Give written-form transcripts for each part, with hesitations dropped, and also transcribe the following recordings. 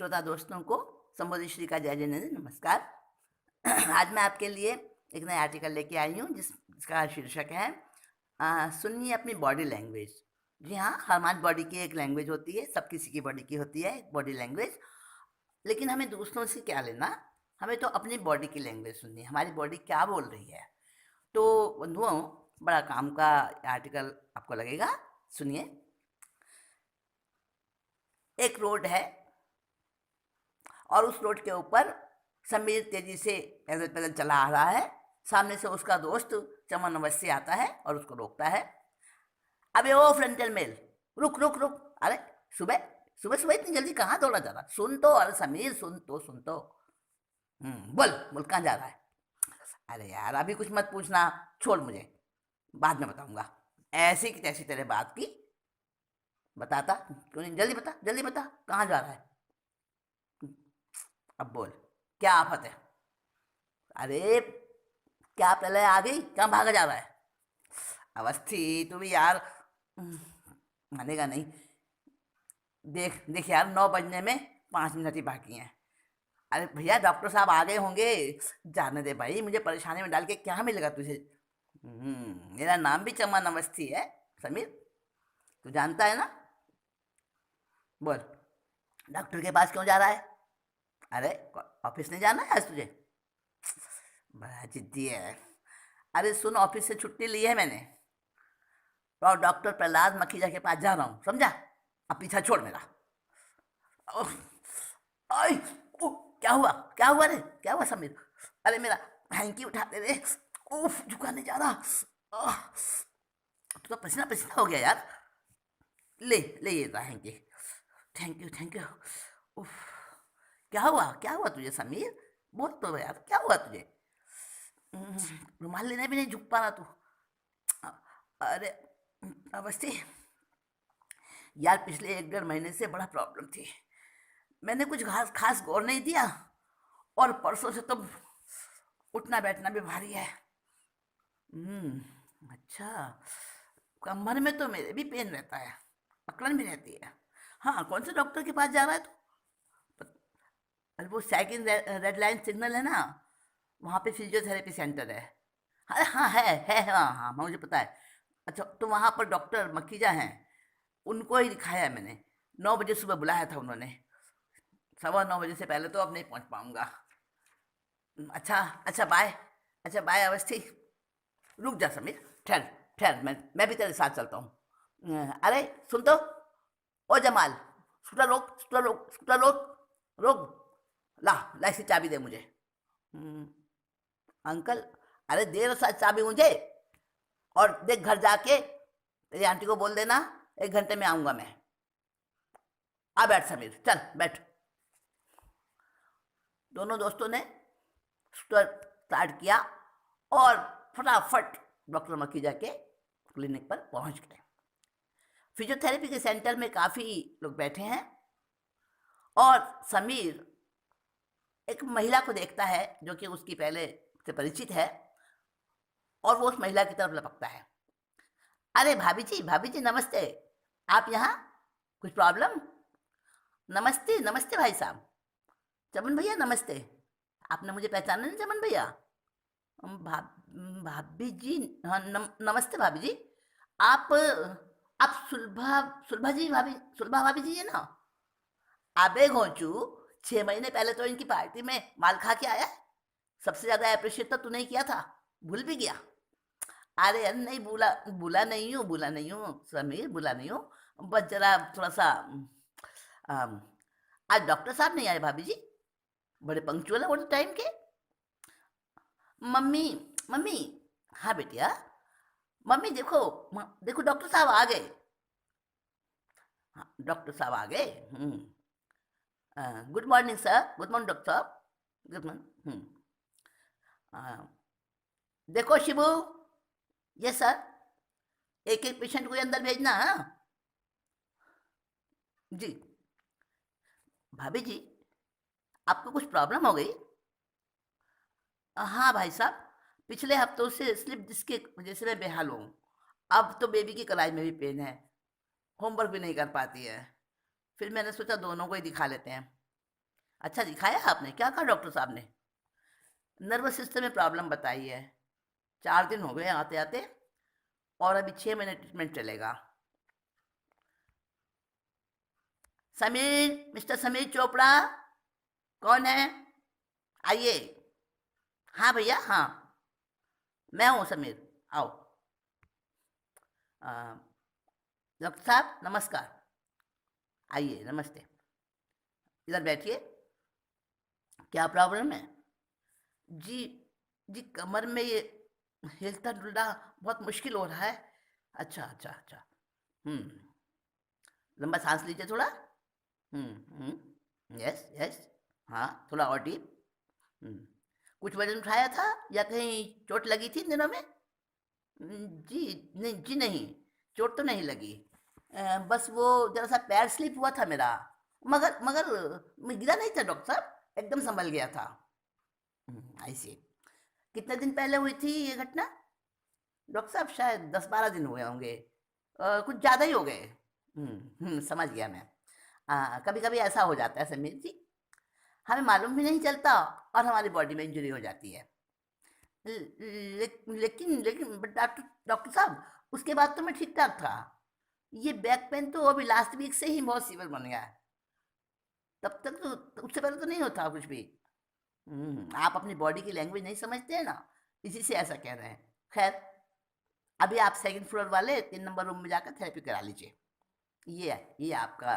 श्रोता दोस्तों को संबोधि श्री का जय जय नमस्कार। आज मैं आपके लिए एक नया आर्टिकल लेके आई हूँ जिसका शीर्षक है सुनिए अपनी बॉडी लैंग्वेज। जी हाँ, हमारी बॉडी की एक लैंग्वेज होती है, सब किसी की बॉडी की होती है बॉडी लैंग्वेज। लेकिन हमें दूसरों से क्या लेना, हमें तो अपनी बॉडी की लैंग्वेज सुननी है, हमारी बॉडी क्या बोल रही है। तो बंधुओं, बड़ा काम का आर्टिकल आपको लगेगा, सुनिए। एक रोड है और उस रोड के ऊपर समीर तेजी से पैदल पैदल चला आ रहा है। सामने से उसका दोस्त चमन अवश्य आता है और उसको रोकता है। अबे ओ फ्रंटल मेल, रुक रुक रुक। अरे सुबह सुबह सुबह इतनी जल्दी कहाँ दौड़ा जा रहा? सुन तो, अरे समीर सुन तो। बोल बोल, कहाँ जा रहा है? अरे यार अभी कुछ मत पूछना, छोड़ मुझे, बाद में बताऊंगा। ऐसी की तैसी तेरे बात की बताता क्यों नहीं? जल्दी बता, कहाँ जा रहा है? अब बोल, क्या आफत है? अरे क्या पहले आ गई, कहाँ भागा जा रहा है? अवस्थी तू भी यार, मानेगा नहीं। देख देख यार, 9 बजने में 5 मिनट ही बाकी हैं। अरे भैया डॉक्टर साहब आ गए होंगे, जाने दे भाई, मुझे परेशानी में डाल के क्या मिलेगा तुझे? मेरा नाम भी चमन अवस्थी है समीर, तू जानता है ना। बोल, डॉक्टर के पास क्यों जा रहा है? अरे ऑफिस नहीं जाना है आज तुझे? बड़ा जिद्दी है। अरे सुन, ऑफिस से छुट्टी ली है मैंने और डॉक्टर प्रहलाद मखीजा के पास जा रहा हूँ, समझा? अब पीछा छोड़ मेरा। ओह, आई, ओह, क्या हुआ रे, क्या हुआ समीर? अरे मेरा हैंकी उठा दे रे। उफ, झुका नहीं जा रहा। आह, तू तो पसीना पसीना हो गया यार। ले ले ये रहा हैंकी। Thank you. उफ, क्या हुआ तुझे समीर? बोल तो यार, क्या हुआ तुझे? रुमाल लेने भी नहीं झुक पा रहा तू। अरे अवस्थी यार, पिछले 1 डेढ़ महीने से बड़ा प्रॉब्लम थी, मैंने कुछ खास गौर नहीं दिया और परसों से तो उठना बैठना भी भारी है। अच्छा, कमर में तो मेरे भी पेन रहता है, अकड़न भी रहती है। हाँ, कौन से डॉक्टर के पास जा रहा है तू? अरे वो सेकंड रेड लाइन सिग्नल है ना, वहाँ पे फिजियोथेरेपी सेंटर है। अरे हाँ हाँ, मुझे पता है। अच्छा, तो वहाँ पर डॉक्टर मखीजा हैं, उनको ही दिखाया है मैंने। 9 बजे सुबह बुलाया था उन्होंने, 9:15 बजे से पहले तो अब नहीं पहुँच पाऊँगा। अच्छा अच्छा बाय, अच्छा बाय अवस्थी। रुक जा समीर, ठहर ठहर, मैं भी तेरे साथ चलता हूँ। अरे सुन तो, ओ जमाल, स्कूटर रोक। ला ला इसकी चाबी दे मुझे। हम्म, अंकल, अरे दे रहा चाबी मुझे। और देख, घर जाके तेरी आंटी को बोल देना 1 घंटे में आऊंगा मैं। आ बैठ समीर, चल बैठ। दोनों दोस्तों ने स्कूटर स्टार्ट किया और फटाफट डॉक्टर मखीजा के क्लिनिक पर पहुंच गए। फिजियोथेरेपी के सेंटर में काफ़ी लोग बैठे हैं और समीर एक महिला को देखता है जो कि उसकी पहले से परिचित है, और वो उस महिला की तरफ लपकता है। अरे भाभी जी नमस्ते, आप यहाँ, कुछ प्रॉब्लम? नमस्ते नमस्ते भाई साहब, चमन भैया नमस्ते। आपने मुझे पहचाना नहीं चमन भैया? भा भाभी जी, हाँ नमस्ते भाभी जी। आप सुलभा भाभी जी है ना? अबे घोंचू, 6 महीने पहले तो इनकी पार्टी में माल खा के आया है। सबसे ज्यादा अप्रिशिएट तो तूने ही किया था, भूल भी गया? अरे यार नहीं, भूला नहीं हूँ समीर, भूला नहीं हूँ। बस जरा थोड़ा सा अम, आज डॉक्टर साहब नहीं आए भाभी जी, बड़े पंक्चुअल है वो टाइम के। मम्मी मम्मी, हाँ बेटिया, मम्मी देखो, देखो डॉक्टर साहब आ गए। हाँ, डॉक्टर साहब आ गए। Good morning sir, good morning doctor साहब, गुड मॉर्निंग। देखो शिबू, यस सर, एक एक पेशेंट को अंदर भेजना। हाँ जी। भाभी जी, आपको कुछ प्रॉब्लम हो गई? हाँ भाई साहब, पिछले हफ्तों से स्लिप डिस्क की वजह से मैं बेहाल हूँ। अब तो बेबी की कलाई में भी पेन है, होमवर्क भी नहीं कर पाती है। फिर मैंने सोचा दोनों को ही दिखा लेते हैं। अच्छा, दिखाया आपने? क्या कहा डॉक्टर साहब ने? नर्वस सिस्टम में प्रॉब्लम बताई है। 4 दिन हो गए आते आते, और अभी 6 महीने ट्रीटमेंट चलेगा। समीर, मिस्टर समीर चोपड़ा, कौन है? आइए। हाँ भैया, हाँ, मैं हूँ समीर, आओ। अ, डॉक्टर साहब नमस्कार। आइए, नमस्ते। इधर बैठिए। क्या प्रॉब्लम है? जी, जी कमर में ये हिलता डुलना बहुत मुश्किल हो रहा है। अच्छा, अच्छा, अच्छा। लंबा सांस लीजिए थोड़ा। Yes, yes. हाँ, थोड़ा और डीप। हम्म, कुछ वजन उठाया था या कहीं चोट लगी थी इन दिनों में? जी नहीं, जी नहीं, चोट तो नहीं लगी। बस वो जरा सा पैर स्लिप हुआ था मेरा। मगर मगर मैं गिरा नहीं था डॉक्टर साहब, एकदम संभल गया था। आई सी। कितने दिन पहले हुई थी ये घटना? डॉक्टर साहब शायद 10-12 दिन हुए होंगे। कुछ ज़्यादा ही हो गए। समझ गया मैं। कभी कभी ऐसा हो जाता है समीर जी, हमें मालूम भी नहीं चलता और हमारी बॉडी में इंजरी हो जाती है। लेकिन लेकिन बट डॉक्टर डॉक्टर साहब, उसके बाद तो मैं ठीक ठाक था। ये बैक पेन तो अभी लास्ट वीक से ही बहुत सीवियर बन गया है। तब तक तो उससे पहले तो नहीं होता कुछ भी। आप अपनी बॉडी की लैंग्वेज नहीं समझते हैं ना, इसी से ऐसा कह रहे हैं। खैर, अभी आप सेकंड फ्लोर वाले 3 नंबर रूम में जाकर थेरेपी करा लीजिए। ये आपका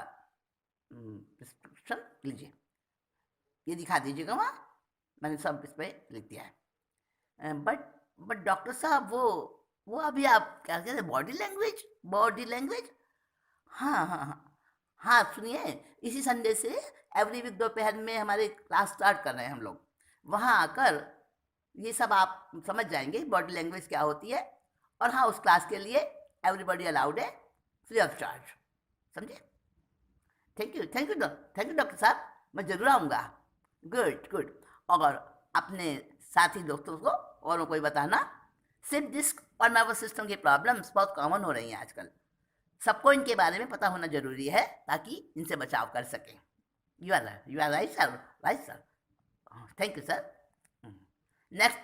प्रिस्क्रिप्शन लीजिए। ये दिखा दीजिएगा वहाँ, मैंने सब इस पर लिख दिया है। बट डॉक्टर साहब, वो अभी आप क्या कहते हैं, बॉडी लैंग्वेज, बॉडी लैंग्वेज। हाँ, हाँ, हाँ। हाँ, सुनिए, इसी संडे से एवरी वीक दोपहर में हमारे क्लास स्टार्ट कर रहे हैं हम लोग। वहाँ आकर ये सब आप समझ जाएंगे बॉडी लैंग्वेज क्या होती है। और हाँ, उस क्लास के लिए एवरीबॉडी अलाउड है, फ्री ऑफ चार्ज। समझे? Thank you, thank you, thank you doctor साहब, मैं ज़रूर आऊँगा। Good, good. और अपने साथी दोस्तों को, औरों को भी बताना, स्लिप डिस्क और नर्वस सिस्टम की प्रॉब्लम्स बहुत कॉमन हो रही हैं आजकल। सबको इनके बारे में पता होना जरूरी है ताकि इनसे बचाव कर सकें। You are right sir, right sir. Thank you sir. Next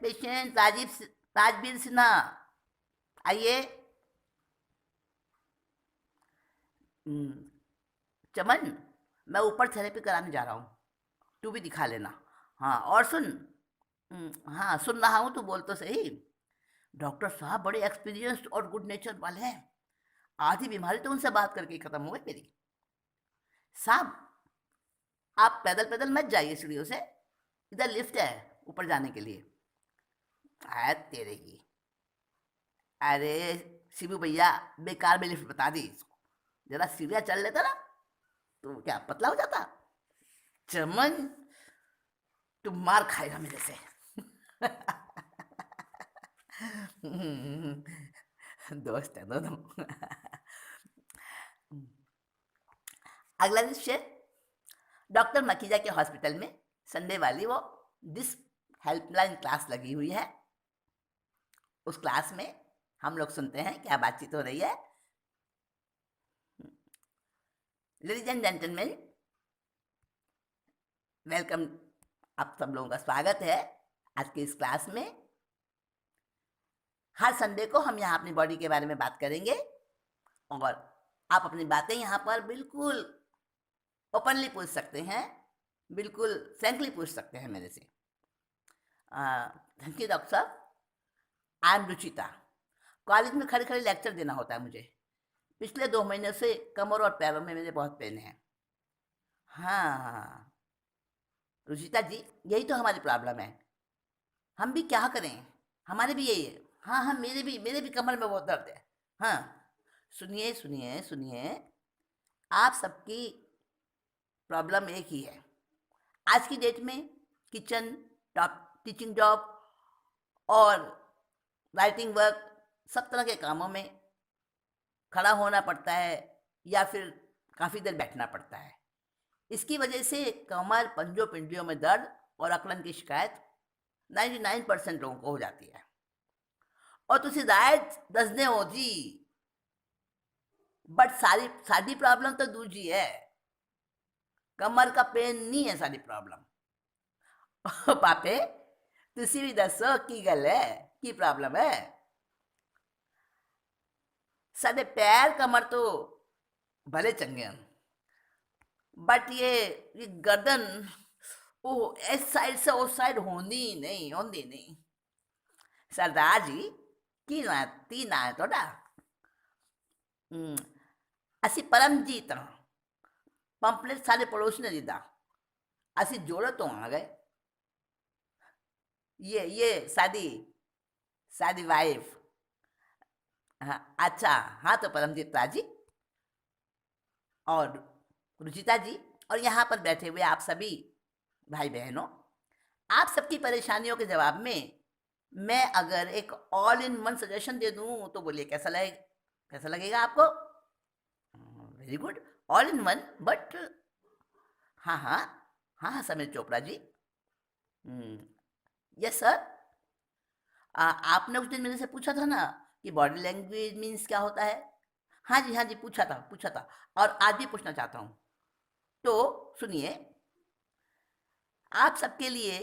patient Rajveer Sinha, आइए। हम्म, चमन, मैं ऊपर थेरेपी कराने जा रहा हूँ, तू भी दिखा लेना। हाँ, और सुन। हाँ, सुन रहा हूँ, तू बोल तो सही। डॉक्टर साहब बड़े एक्सपीरियंस्ड और गुड नेचर वाले हैं। आधी बीमारी तो उनसे बात करके ही खत्म हो गई मेरी। साहब, आप पैदल पैदल मत जाइए सीढ़ियों से, इधर लिफ्ट है ऊपर जाने के लिए। आय तेरे की। अरे शिबू भैया, बेकार में लिफ्ट बता दी इसको। जरा सीढ़ियाँ चल लेता ना तो क्या पतला हो जाता। चमन, तुम मार खाएगा मेरे से। दोस्त है दोनों। अगला दृश्य, डॉक्टर मकीजा के हॉस्पिटल में संडे वाली वो डिस हेल्पलाइन क्लास लगी हुई है। उस क्लास में हम लोग सुनते हैं क्या बातचीत हो रही है। Ladies and gentleman, welcome. आप सब लोगों का स्वागत है आज की इस क्लास में। हर संडे को हम यहाँ अपनी बॉडी के बारे में बात करेंगे, और आप अपनी बातें यहाँ पर बिल्कुल ओपनली पूछ सकते हैं, बिल्कुल फ्रैंकली पूछ सकते हैं मेरे से। थैंक यू डॉक्टर साहब। I am Ruchita. कॉलेज में खड़े खड़े लेक्चर देना होता है मुझे। पिछले 2 महीने से कमर और पैरों में मेरे बहुत पेन है। हाँ, हाँ, रुचिता जी, यही तो हमारी प्रॉब्लम है। हम भी क्या करें, हमारे भी यही है। हाँ, हाँ, मेरे भी कमर में बहुत दर्द है। हाँ, सुनिए, सुनिए, सुनिए, आप सबकी प्रॉब्लम एक ही है। आज की डेट में किचन, टॉप टीचिंग जॉब और राइटिंग वर्क, सब तरह के कामों में खड़ा होना पड़ता है या फिर काफ़ी देर बैठना पड़ता है। इसकी वजह से कमर, पंजों, पिंडियों में दर्द और अकड़न की शिकायत 99% लोगों को हो जाती है। और तुसी राइट दसदे हो जी, बट सारी साडी प्रॉब्लम तो दूजी है। कमर का पेन नहीं है सारी प्रॉब्लम। पापे तुसी भी दसो की गल है, की प्रॉब्लम है? साडे पैर कमर तो भले चंगे हैं, बट ये गर्दन वो इस साइड से उस साइड होंदी नहीं। सरदार जी की ना है थोड़ा। असी परमजीत हाँ, पंपलेट सारे पड़ोसी ने दीदा, असी जोड़े तो आ गए। ये सादी सादी वाइफ। हाँ अच्छा, हाँ तो परमजीत जी और रुचिता जी और यहाँ पर बैठे हुए आप सभी भाई बहनों, आप सबकी परेशानियों के जवाब में मैं अगर एक ऑल इन वन सजेशन दे दूं तो बोलिए कैसा लगेगा आपको? Very good, all in one, but हाँ हाँ हाँ हाँ समीर चोपड़ा जी। Yes sir. आपने उस दिन मेरे से पूछा था ना कि बॉडी लैंग्वेज मीन्स क्या होता है? हाँ जी पूछा था और आज भी पूछना चाहता हूँ। तो सुनिए, आप सबके लिए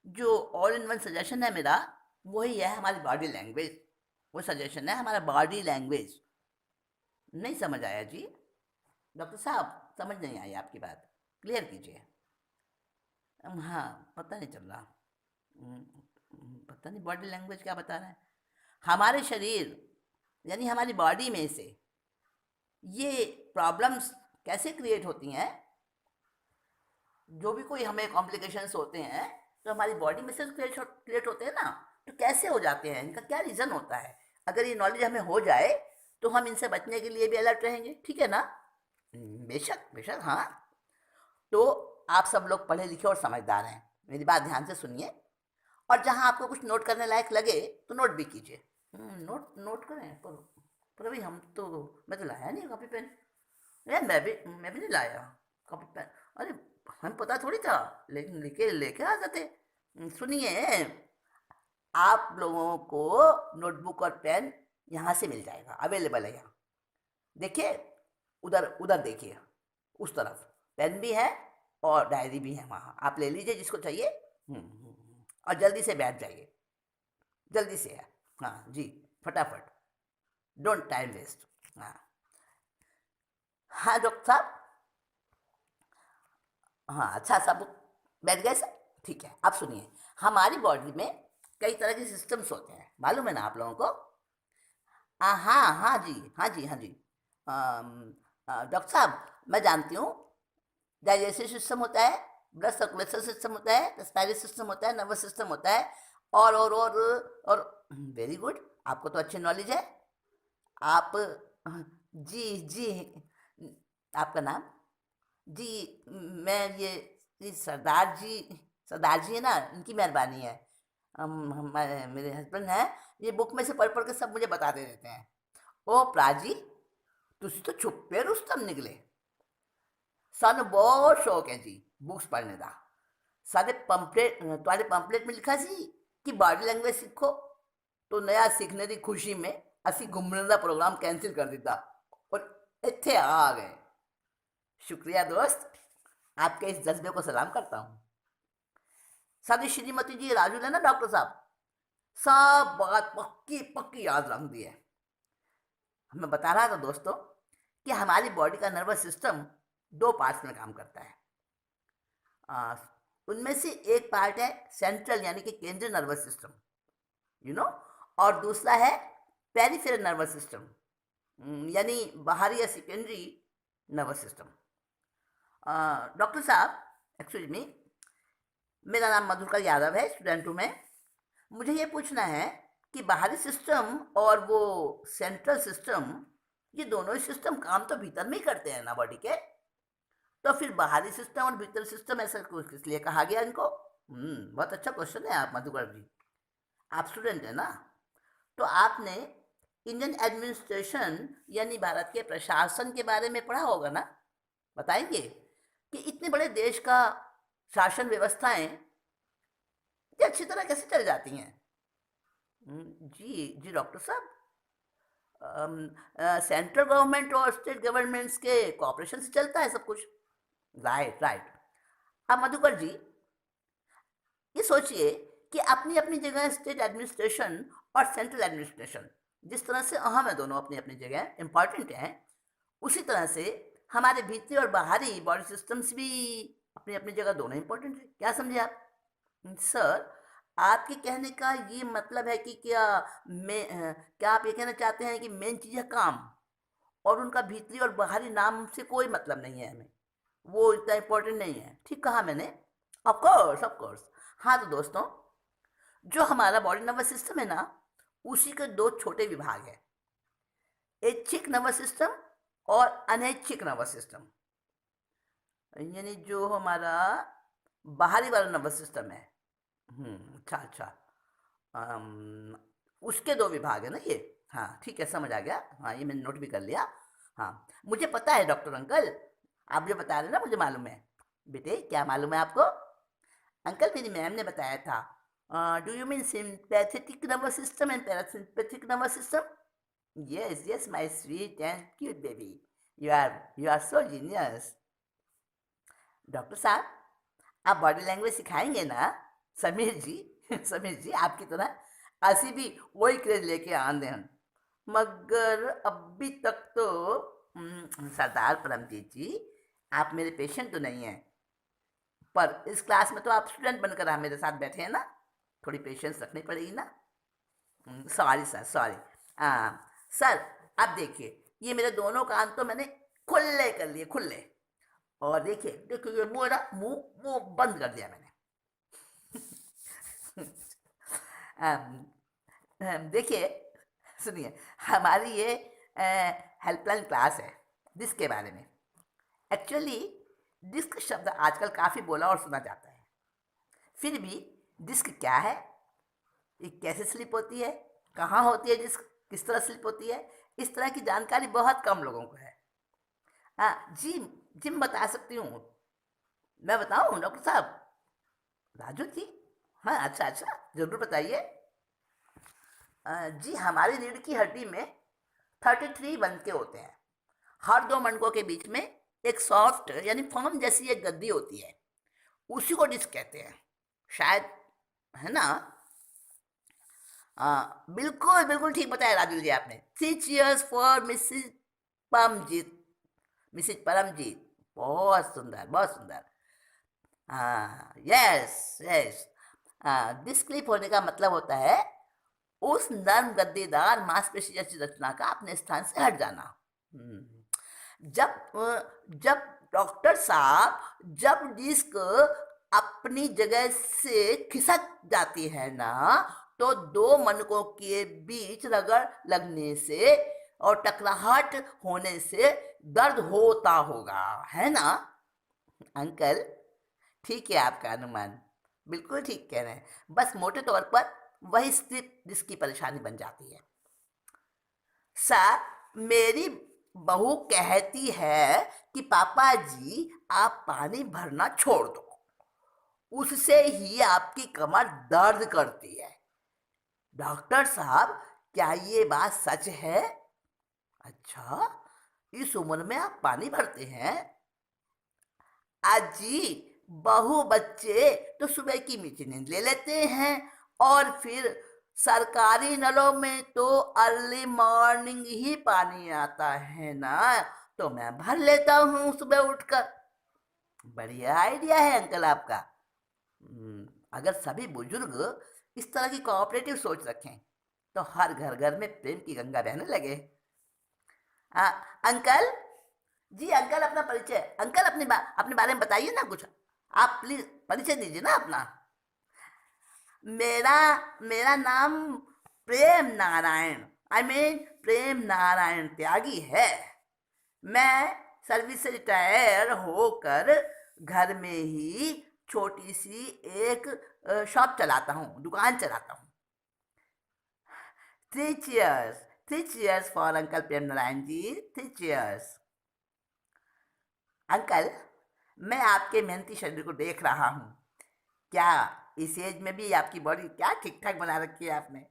जो ऑल इन वन सजेशन है मेरा, वही है हमारी बॉडी लैंग्वेज। वो सजेशन है हमारा बॉडी लैंग्वेज। नहीं समझ आया जी? डॉक्टर साहब समझ नहीं आई आपकी बात, क्लियर कीजिए। हाँ पता नहीं चल रहा। पता नहीं बॉडी लैंग्वेज क्या बता रहा है। हमारे शरीर यानी हमारी बॉडी में से ये प्रॉब्लम्स कैसे क्रिएट होती हैं, जो भी कोई हमें कॉम्प्लिकेशंस होते हैं तो हमारी बॉडी में से क्रिएट होते हैं ना, तो कैसे हो जाते हैं, इनका क्या रीज़न होता है? अगर ये नॉलेज हमें हो जाए तो हम इनसे बचने के लिए भी अलर्ट रहेंगे, ठीक है ना? बेशक बेशक हाँ। तो आप सब लोग पढ़े लिखे और समझदार हैं, मेरी बात ध्यान से सुनिए और जहाँ आपको कुछ नोट करने लायक लगे तो नोट भी कीजिए। नोट नोट करें पर अभी हम तो, मैं तो लाया नहीं कॉपी पेन। यार मैं भी नहीं लाया कॉपी पेन। अरे हमें पता थोड़ी था, लेकिन लेके लेके आ जाते। सुनिए, आप लोगों को नोटबुक और पेन यहाँ से मिल जाएगा, अवेलेबल है यहाँ। देखिए, उधर उधर देखिए, उस तरफ पेन भी है और डायरी भी है वहाँ, आप ले लीजिए जिसको चाहिए। और जल्दी से बैठ जाइए, जल्दी से है। हाँ जी, फटाफट, डोंट टाइम वेस्ट। हाँ हाँ डॉक्टर साहब। हाँ अच्छा, सब बैठ गए सर? ठीक है, अब सुनिए, हमारी बॉडी में कई तरह के सिस्टम्स होते हैं, मालूम है ना आप लोगों को? हाँ हाँ जी। डॉक्टर साहब, मैं जानती हूँ, डाइजेस्टिव सिस्टम होता है, ब्लड सर्कुलेशन सिस्टम होता है, रेस्पिरेटरी सिस्टम होता है, नर्वस सिस्टम होता है, और वेरी गुड, आपको तो अच्छी नॉलेज है। आप जी आपका नाम? जी मैं ये सरदार जी है ना, इनकी मेहरबानी है। मेरे हस्बैंड हैं, ये बुक में से पढ़ पढ़ के सब मुझे बता दे देते हैं। ओ प्राजी, तुसी तो छुपे रुस्तम निकले। सानू बहुत शौक है जी बुक्स पढ़ने का। सारे पंपलेट तुम्हारे पंपलेट में लिखा सी कि बॉडी लैंग्वेज सीखो, तो नया सीखने की खुशी में असी घूमने का प्रोग्राम कैंसिल कर दिता और इत्थे आ गए। शुक्रिया दोस्त, आपके इस जज्बे को सलाम करता हूँ। सादी श्रीमती जी राजू है ना डॉक्टर साहब, सब बात पक्की पक्की याद रख दी है। मैं बता रहा था दोस्तों कि हमारी बॉडी का नर्वस सिस्टम दो पार्ट्स में काम करता है। उनमें से एक पार्ट है सेंट्रल यानी कि केंद्रीय नर्वस सिस्टम, यू नो, और दूसरा है पेरिफेरल नर्वस सिस्टम, यानी बाहरी या सेकेंडरी नर्वस सिस्टम। डॉक्टर साहब, एक्सक्यूज मी, मेरा नाम मधुकर यादव है, स्टूडेंट हूँ मैं। मुझे ये पूछना है कि बाहरी सिस्टम और वो सेंट्रल सिस्टम, ये दोनों ही सिस्टम काम तो भीतर में ही करते हैं ना बॉडी के, तो फिर बाहरी सिस्टम और भीतर सिस्टम ऐसा किस लिए कहा गया इनको? बहुत अच्छा क्वेश्चन है आप मधुकर जी, आप स्टूडेंट है ना, तो आपने इंडियन एडमिनिस्ट्रेशन यानी भारत के प्रशासन के बारे में पढ़ा होगा ना? बताएंगे कि इतने बड़े देश का शासन व्यवस्थाएं ये अच्छी तरह कैसे चल जाती हैं? जी डॉक्टर साहब, सेंट्रल गवर्नमेंट और स्टेट गवर्नमेंट्स के कोऑपरेशन से चलता है सब कुछ। Right right. अब मधुकर जी, ये सोचिए कि अपनी अपनी जगह स्टेट एडमिनिस्ट्रेशन और सेंट्रल एडमिनिस्ट्रेशन जिस तरह से अहम है, दोनों अपनी अपनी जगह इम्पॉर्टेंट हैं, उसी तरह से हमारे भीतरी और बाहरी बॉडी सिस्टम्स भी अपनी अपनी जगह दोनों इम्पोर्टेंट है। क्या समझे आप? सर, आपके कहने का ये मतलब है कि क्या आप ये कहना चाहते हैं कि मेन चीज़ है काम, और उनका भीतरी और बाहरी नाम से कोई मतलब नहीं है हमें, वो इतना इम्पोर्टेंट नहीं है? ठीक कहा मैंने? Of course of course. हाँ तो दोस्तों, जो हमारा बॉडी नर्वस सिस्टम है ना, उसी के दो छोटे विभाग हैं, ऐच्छिक नर्वस सिस्टम और अनैच्छिक नर्वस सिस्टम। यानी जो हमारा बाहरी वाला नर्वस सिस्टम है। अच्छा अच्छा। अम, उसके दो विभाग है ना ये। हाँ ठीक है, समझ आ गया। हाँ, ये मैंने नोट भी कर लिया। हाँ, मुझे पता है डॉक्टर अंकल, आप जो बता रहे हैं ना मुझे मालूम है। बेटे, क्या मालूम है आपको? अंकल, मेरी मैम ने बताया था। Do you mean sympathetic nervous system and parasympathetic nervous system? Yes yes my sweet and cute baby, you are so genius. Doctor साहब, आप बॉडी लैंग्वेज सिखाएंगे ना? समीर जी समीर जी, आपकी तरह असी भी वही क्रेज लेके आंदे हैं, मगर अभी तक तो सरदार परमजीत जी, आप मेरे पेशेंट तो नहीं हैं, पर इस क्लास में तो आप स्टूडेंट बनकर आप मेरे साथ बैठे हैं ना, थोड़ी पेशेंस रखनी पड़ेगी ना। Sorry sir, sorry. सर, अब देखिए, ये मेरे दोनों कान तो मैंने खुले कर लिए, खुले। और देखिए देखिए, ये मुंह है ना, मुंह मुंह बंद कर दिया मैंने। अम, देखिए, सुनिए, हमारी ये हेल्पलाइन क्लास है डिस्क के बारे में। एक्चुअली डिस्क शब्द आजकल काफ़ी बोला और सुना जाता है, फिर भी डिस्क क्या है, ये कैसे स्लिप होती है, कहाँ होती है डिस्क, किस तरह स्लिप होती है, इस तरह की जानकारी बहुत कम लोगों को है। हाँ जी, जी मैं बता सकती हूँ। मैं बताऊँ डॉक्टर साहब? राजू जी? हाँ, अच्छा अच्छा, ज़रूर बताइए। जी, हमारी रीढ़ की हड्डी में 33 बनके होते हैं। हर दो मणकों के बीच में एक सॉफ्ट यानी फॉर्म जैसी एक गद्दी होती है, उसी को डिस्क कहते हैं शायद, है ना? बिल्कुल बिल्कुल ठीक बताया राजू जी आपने। 3 cheers for Mrs Paramjit, Mrs Paramjit. बहुत सुंदर, बहुत सुंदर। हाँ, यस यस। डिस्क क्लिप होने का मतलब होता है उस नर्म गद्देदार मांसपेशी जैसी रचना का अपने स्थान से हट जाना। जब डॉक्टर साहब, जब डिस्क अपनी जगह से खिसक जाती है ना, तो दो मनकों के बीच रगड़ लगने से और टकराहट होने से दर्द होता होगा, है ना अंकल? ठीक है आपका अनुमान, बिल्कुल ठीक कह रहे हैं। बस मोटे तौर पर वही स्लिप जिसकी परेशानी बन जाती है। सर, मेरी बहू कहती है कि पापा जी, आप पानी भरना छोड़ दो, उससे ही आपकी कमर दर्द करती है। डॉक्टर साहब, क्या ये बात सच है? अच्छा, इस उम्र में आप पानी भरते हैं? अजी, बहू बच्चे तो सुबह की मीठी नींद ले लेते हैं, और फिर सरकारी नलों में तो अर्ली मॉर्निंग ही पानी आता है ना, तो मैं भर लेता हूँ सुबह उठकर। बढ़िया आइडिया है अंकल आपका। अगर सभी बुजुर्ग इस तरह की कोऑपरेटिव सोच रखें, तो हर घर घर में प्रेम की गंगा बहने लगे। अंकल जी, अंकल अपना परिचय, अंकल अपने बारे में बताइए ना कुछ। आप प्लीज परिचय दीजिए ना अपना। मेरा मेरा नाम प्रेम नारायण, आई मीन प्रेम नारायण त्यागी है। मैं सर्विस से रिटायर होकर घर में ही छोटी सी एक शॉप चलाता हूँ, दुकान चलाता हूँ। 3 cheers, 3 cheers for uncle Prem Narayan ji, 3 cheers. Uncle, मैं आपके मेहनती शरीर को देख रहा हूँ। क्या इस एज में भी आपकी बॉडी क्या ठीक ठाक बना रखी है आपने?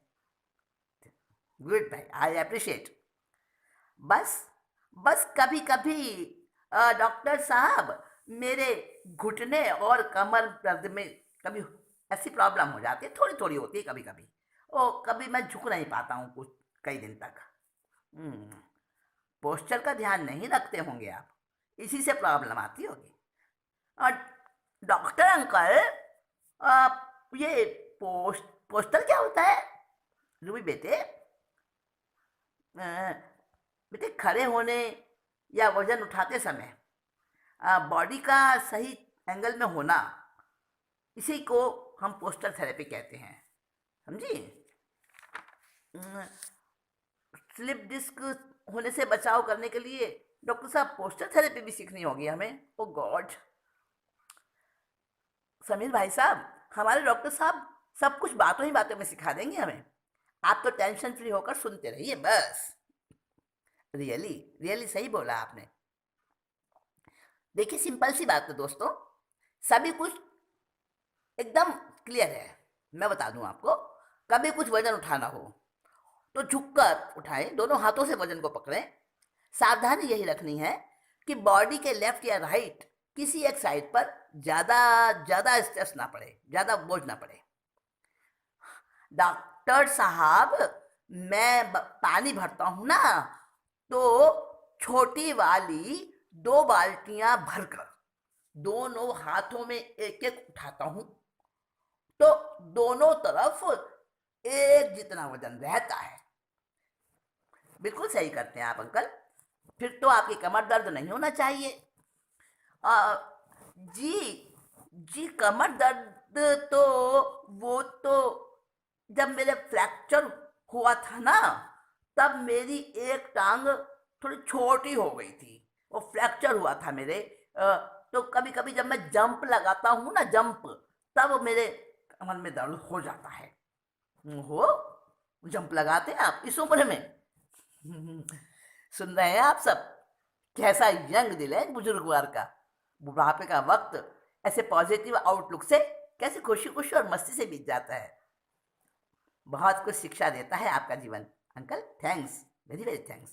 गुड भाई, आई अप्रिशिएट। बस बस कभी कभी डॉक्टर साहब, मेरे घुटने और कमर दर्द में कभी ऐसी प्रॉब्लम हो जाती है, थोड़ी थोड़ी होती है कभी कभी। ओ कभी मैं झुक नहीं पाता हूँ कुछ कई दिन तक। हम्म, पोस्चर का ध्यान नहीं रखते होंगे आप, इसी से प्रॉब्लम आती होगी। और डॉक्टर अंकल, ये पोस्टर क्या होता है? रूबी बेटे, अ, बेटे खड़े होने या वजन उठाते समय बॉडी का सही एंगल में होना, इसी को हम पोस्टर थेरेपी कहते हैं, समझी? स्लिप डिस्क होने से बचाव करने के लिए डॉक्टर साहब पोस्टर थेरेपी भी सीखनी होगी हमें। ओ गॉड, समीर भाई साहब, हमारे डॉक्टर साहब सब कुछ बातों ही बातों में सिखा देंगे हमें। आप तो टेंशन फ्री होकर सुनते रहिए बस। रियली रियली सही बोला आपने। देखिए सिंपल सी बात है दोस्तों, सभी कुछ एकदम क्लियर है। मैं बता दूं आपको, कभी कुछ वजन उठाना हो तो झुककर उठाएं, दोनों हाथों से वजन को पकड़ें। सावधानी यही रखनी है कि बॉडी के लेफ्ट या राइट किसी एक साइड पर ज़्यादा ज़्यादा स्ट्रेस ना पड़े, ज़्यादा बोझ ना पड़े। डॉक्टर साहब, मैं पानी भरता हूँ ना, तो छोटी वाली 2 बाल्टियां भरकर दोनों हाथों में एक एक उठाता हूँ, तो दोनों तरफ एक जितना वजन रहता है। बिल्कुल सही करते हैं आप अंकल, फिर तो आपकी कमर दर्द नहीं होना चाहिए। आ, जी जी, कमर दर्द तो वो तो जब मेरे फ्रैक्चर हुआ था ना, तब मेरी एक टांग थोड़ी छोटी हो गई थी, वो फ्रैक्चर हुआ था मेरे। तो कभी कभी जब मैं जंप लगाता हूँ ना, जंप, तब मेरे कमर में दर्द हो जाता है। हो, जंप लगाते हैं आप इस उम्र में? सुन रहे हैं आप सब, कैसा यंग दिल है बुजुर्गवार का। बुढ़ापे का वक्त ऐसे पॉजिटिव आउटलुक से कैसे खुशी खुशी और मस्ती से बीत जाता है। बहुत कुछ शिक्षा देता है आपका जीवन uncle, thanks, very very thanks.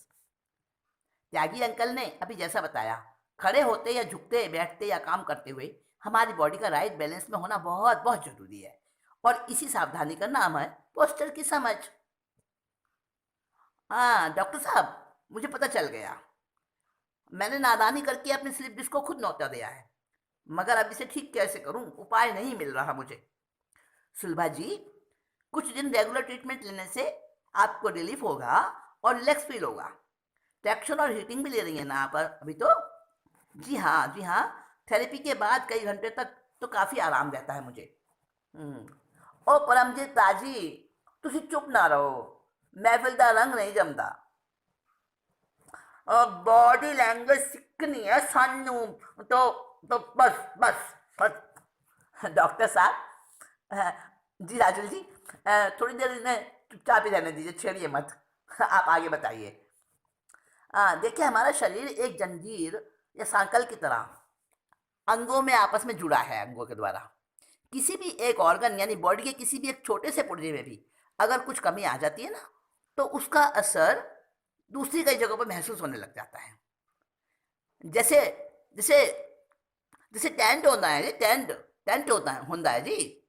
Tyagi uncle ने अभी जैसा बताया, खड़े होते या झुकते, बैठते या काम करते हुए हमारी बॉडी का राइट बैलेंस में होना बहुत बहुत जरूरी है, और इसी सावधानी का नाम है पोस्टर की समझ। हाँ डॉक्टर साहब, मुझे पता चल गया, मैंने नादानी करके अपने स्लिप डिस्क को खुद नौता दिया है, मगर अब इसे ठीक कैसे करूं, उपाय नहीं मिल रहा मुझे। सुलभा जी, कुछ दिन रेगुलर ट्रीटमेंट लेने से आपको रिलीफ होगा और रिलैक्स फील होगा। ट्रैक्शन और हीटिंग भी ले रही है ना आप अभी तो? जी हाँ जी हाँ, थेरेपी के बाद कई घंटे तक तो काफ़ी आराम रहता है मुझे। ओ परमजीत ताजी, तुसी चुप ना रहो, महफिल का रंग नहीं जमता। बॉडी लैंग्वेज सीखनी है सानू, तो तो बस बस बस। डॉक्टर साहब, जी राजुल जी, थोड़ी देर इन्हें चुपचाप ही रहने दीजिए, छेड़िए मत। आप आगे बताइए। देखिए हमारा शरीर एक जंजीर या सांकल की तरह अंगों में आपस में जुड़ा है। अंगों के द्वारा किसी भी एक ऑर्गन यानी बॉडी के किसी भी एक छोटे से पुर्जे में भी अगर कुछ कमी आ जाती है ना, तो उसका असर दूसरी कई जगहों पर महसूस होने लग जाता है। जैसे जैसे जैसे टेंट होता है जी, टेंट टेंट होता है जी,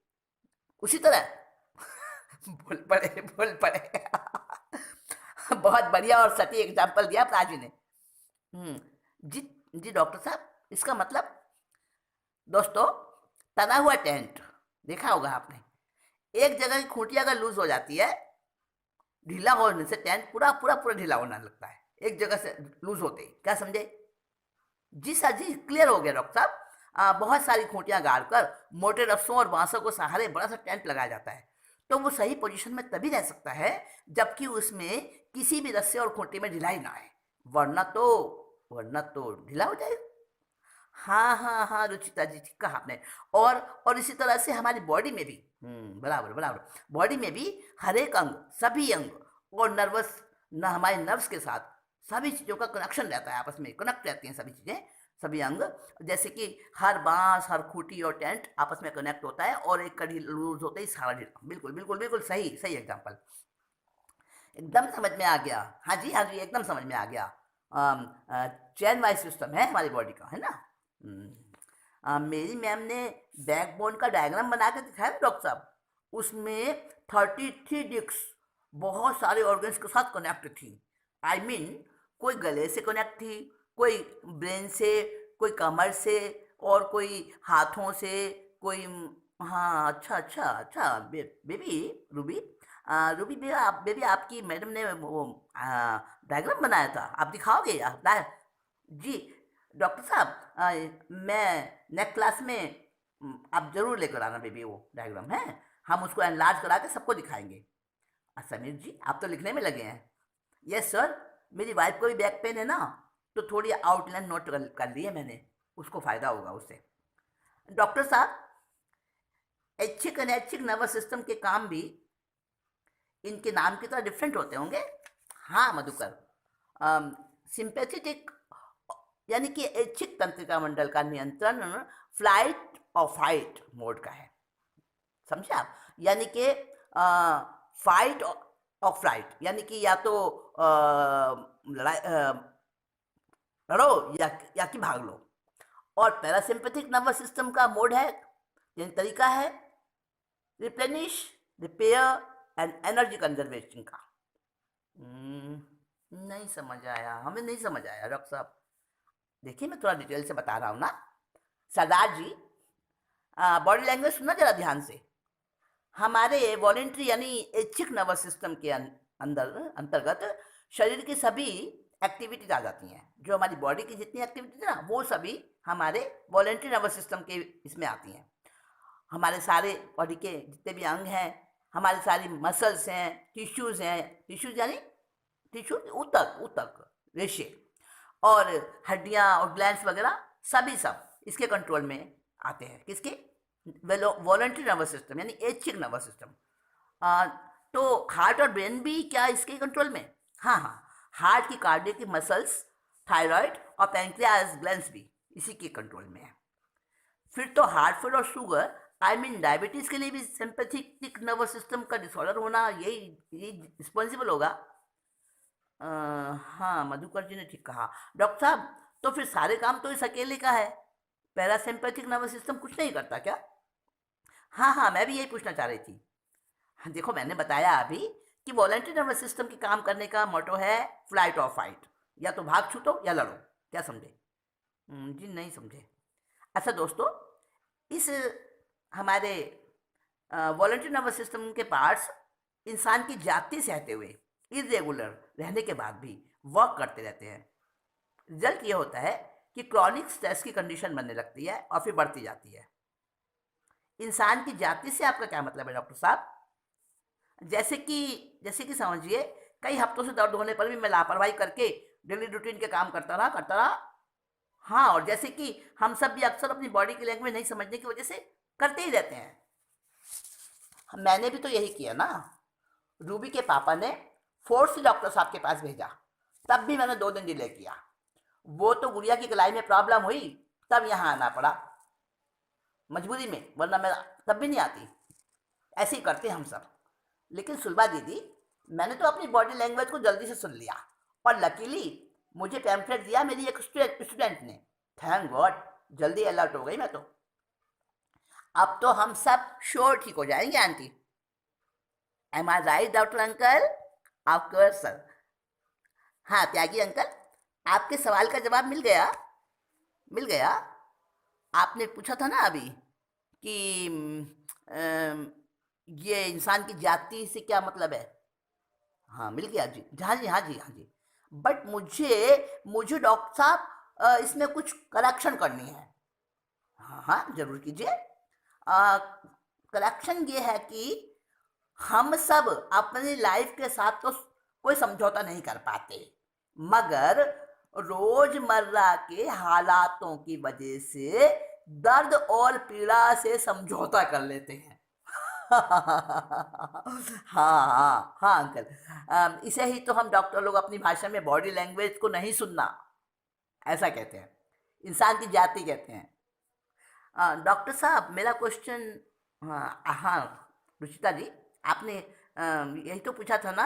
उसी तरह। बोल पड़े। बहुत बढ़िया और सटीक एग्जाम्पल दिया प्राची ने। हम्म, जी जी डॉक्टर साहब, इसका मतलब दोस्तों, तना हुआ टेंट देखा होगा आपने, एक जगह की खूंटी अगर लूज हो जाती है, ढीला होने से टेंट पूरा पूरा पूरा ढीला होने लगता है, एक जगह से लूज होते ही। क्या समझे? जी सर जी, क्लियर हो गया डॉक्टर साहब। बहुत सारी खूंटियां गाड़ कर मोटे रस्सों और बांसों को सहारे बड़ा सा टेंट लगाया जाता है, तो वो सही पोजीशन में तभी रह सकता है जबकि उसमें किसी भी रस्से और खूंटी में ढिलाई ना आए, वरना तो वरना तो ढीला हो जाएगा। हाँ हाँ हाँ रुचिता जी, ठीक कहा आपने। और और इसी तरह से हमारी बॉडी में भी, बराबर बराबर, बॉडी में भी हर एक अंग, सभी अंग और नर्वस न हमारे नर्व्स के साथ सभी चीज़ों का कनेक्शन रहता है, आपस में कनेक्ट रहती हैं सभी चीज़ें, सभी अंग। जैसे कि हर बांस, हर खूंटी और टेंट आपस में कनेक्ट होता है, और एक कड़ी लूज होते ही सारा ढीला। बिल्कुल बिल्कुल बिल्कुल सही सही एग्जाम्पल, एकदम समझ में आ गया। हाँ जी हाँ जी, एकदम समझ में आ गया। चैन वाइज सिस्टम है हमारी बॉडी का, है ना? मेरी मैम ने बैकबोन का डायग्राम बना के दिखाया ना डॉक्टर साहब, उसमें 33 डिस्क बहुत सारे ऑर्गन्स के साथ कनेक्ट थी। आई मीन कोई गले से कनेक्ट थी, कोई ब्रेन से, कोई कमर से, और कोई हाथों से, कोई हाँ अच्छा अच्छा अच्छा बेबी रूबी, रूबी बेबी आपकी मैडम ने वो डायग्राम बनाया था, आप दिखाओगे जी डॉक्टर साहब, मैं नेक्स्ट क्लास में आप जरूर लेकर आना बेबी वो डायग्राम है, हम उसको एनलार्ज करा के सबको दिखाएंगे। समीर जी आप तो लिखने में लगे हैं। यस सर, मेरी वाइफ को भी बैक पेन है ना, तो थोड़ी आउटलाइन नोट कर ली है मैंने, उसको फ़ायदा होगा उससे। डॉक्टर साहब, ऐच्छिक अनैच्छिक नर्वस सिस्टम के काम भी इनके नाम की तरह डिफरेंट होते होंगे। हाँ मधुकर, सिंपैथेटिक यानी कि ऐच्छिक तंत्रिका मंडल का नियंत्रण फ्लाइट और फाइट मोड का है, समझे आप? यानी कि फाइट और फ्लाइट, यानी कि या तो लड़ो या कि भाग लो। और पैरासिम्पैथिक नर्वस सिस्टम का मोड है, यानी तरीका है replenish, repair and energy conservation का। नहीं समझ आया, हमें नहीं समझ आया डॉक्टर साहब। देखिए मैं थोड़ा डिटेल से बता रहा हूँ ना सरदार जी, बॉडी लैंग्वेज सुनना जरा ध्यान से। हमारे वॉलेंट्री यानी ऐच्छिक नर्वस सिस्टम के अंदर अंतर्गत शरीर की सभी एक्टिविटीज आ जाती हैं, जो हमारी बॉडी की जितनी एक्टिविटीज है ना वो सभी हमारे वॉलेंट्री नर्वस सिस्टम के इसमें आती हैं। हमारे सारे बॉडी के जितने भी अंग हैं, हमारी सारी मसल्स हैं, टिश्यूज़ हैं, टिश्यूज़ यानी टिश्यू ऊतक ऊतक रेशे, और हड्डियाँ और ग्लैंड्स वगैरह सभी सब इसके कंट्रोल में आते हैं। किसके? वॉलंटरी नर्वस सिस्टम यानी ऐच्छिक नर्वस सिस्टम। तो हार्ट और ब्रेन भी क्या इसके कंट्रोल में? हाँ हाँ, हार्ट की कार्डियक की मसल्स, थायराइड और पैंक्रियास ग्लैंड्स भी इसी के कंट्रोल में है। फिर तो हार्ट फेल और शुगर, आई मीन डायबिटीज़ के लिए भी सिंपैथेटिक नर्वस सिस्टम का डिसऑर्डर होना यही रिस्पॉन्सिबल होगा। हाँ मधुकर जी ने ठीक कहा। डॉक्टर साहब, तो फिर सारे काम तो इस अकेले का है, पैरासिम्पैथिक नर्वस सिस्टम कुछ नहीं करता क्या? हाँ हाँ, मैं भी यही पूछना चाह रही थी। हाँ, देखो मैंने बताया अभी कि वॉलंटरी नर्वस सिस्टम के काम करने का मोटो है फ्लाइट और फाइट, या तो भाग छूटो या लड़ो। क्या समझे? जी नहीं समझे। अच्छा दोस्तों, इस हमारे वॉलंटरी नर्वस सिस्टम के पार्ट्स इंसान की जाति से रहते हुए इरेगुलर रहने के बाद भी वर्क करते रहते हैं। रिजल्ट ये होता है कि क्रॉनिक स्ट्रेस की कंडीशन बनने लगती है और फिर बढ़ती जाती है। इंसान की जाति से आपका क्या मतलब है डॉक्टर साहब? जैसे कि समझिए, कई हफ्तों से दर्द होने पर भी मैं लापरवाही करके डेली रूटीन के काम करता रहा। हाँ, और जैसे कि हम सब भी अक्सर अपनी बॉडी की लैंग्वेज नहीं समझने की वजह से करते ही रहते हैं। मैंने भी तो यही किया ना। रूबी के पापा ने फोर्स डॉक्टर साहब के पास भेजा, तब भी मैंने 2 दिन डिले किया। वो तो गुड़िया की कलाई में प्रॉब्लम हुई, तब यहाँ आना पड़ा मजबूरी में, वरना मैं तब भी नहीं आती। ऐसे ही करते हम सब। लेकिन सुलभा दीदी, मैंने तो अपनी बॉडी लैंग्वेज को जल्दी से सुन लिया, और लकीली मुझे पैम्फलेट दिया मेरी एक स्टूडेंट ने। थैंक गॉड, जल्दी अलर्ट हो गई मैं तो। अब तो हम सब श्योर ठीक हो जाएंगे aunty. Am I right doctor uncle? Of course sir. हाँ त्यागी अंकल, आपके सवाल का जवाब मिल गया? मिल गया? आपने पूछा था ना अभी कि ये इंसान की जाति से क्या मतलब है? हाँ मिल गया जी, हाँ जी हाँ जी हाँ जी। बट मुझे डॉक्टर साहब इसमें कुछ करेक्शन करनी है। हाँ हाँ जरूर कीजिए। करेक्शन ये है कि हम सब अपनी लाइफ के साथ तो कोई समझौता नहीं कर पाते, मगर रोजमर्रा के हालातों की वजह से दर्द और पीड़ा से समझौता कर लेते हैं। हाँ हाँ हाँ अंकल, इसे ही तो हम डॉक्टर लोग अपनी भाषा में बॉडी लैंग्वेज को नहीं सुनना ऐसा कहते हैं, इंसान की जाति कहते हैं। डॉक्टर साहब मेरा क्वेश्चन, हाँ हाँ रुचिता जी, आपने यही तो पूछा था ना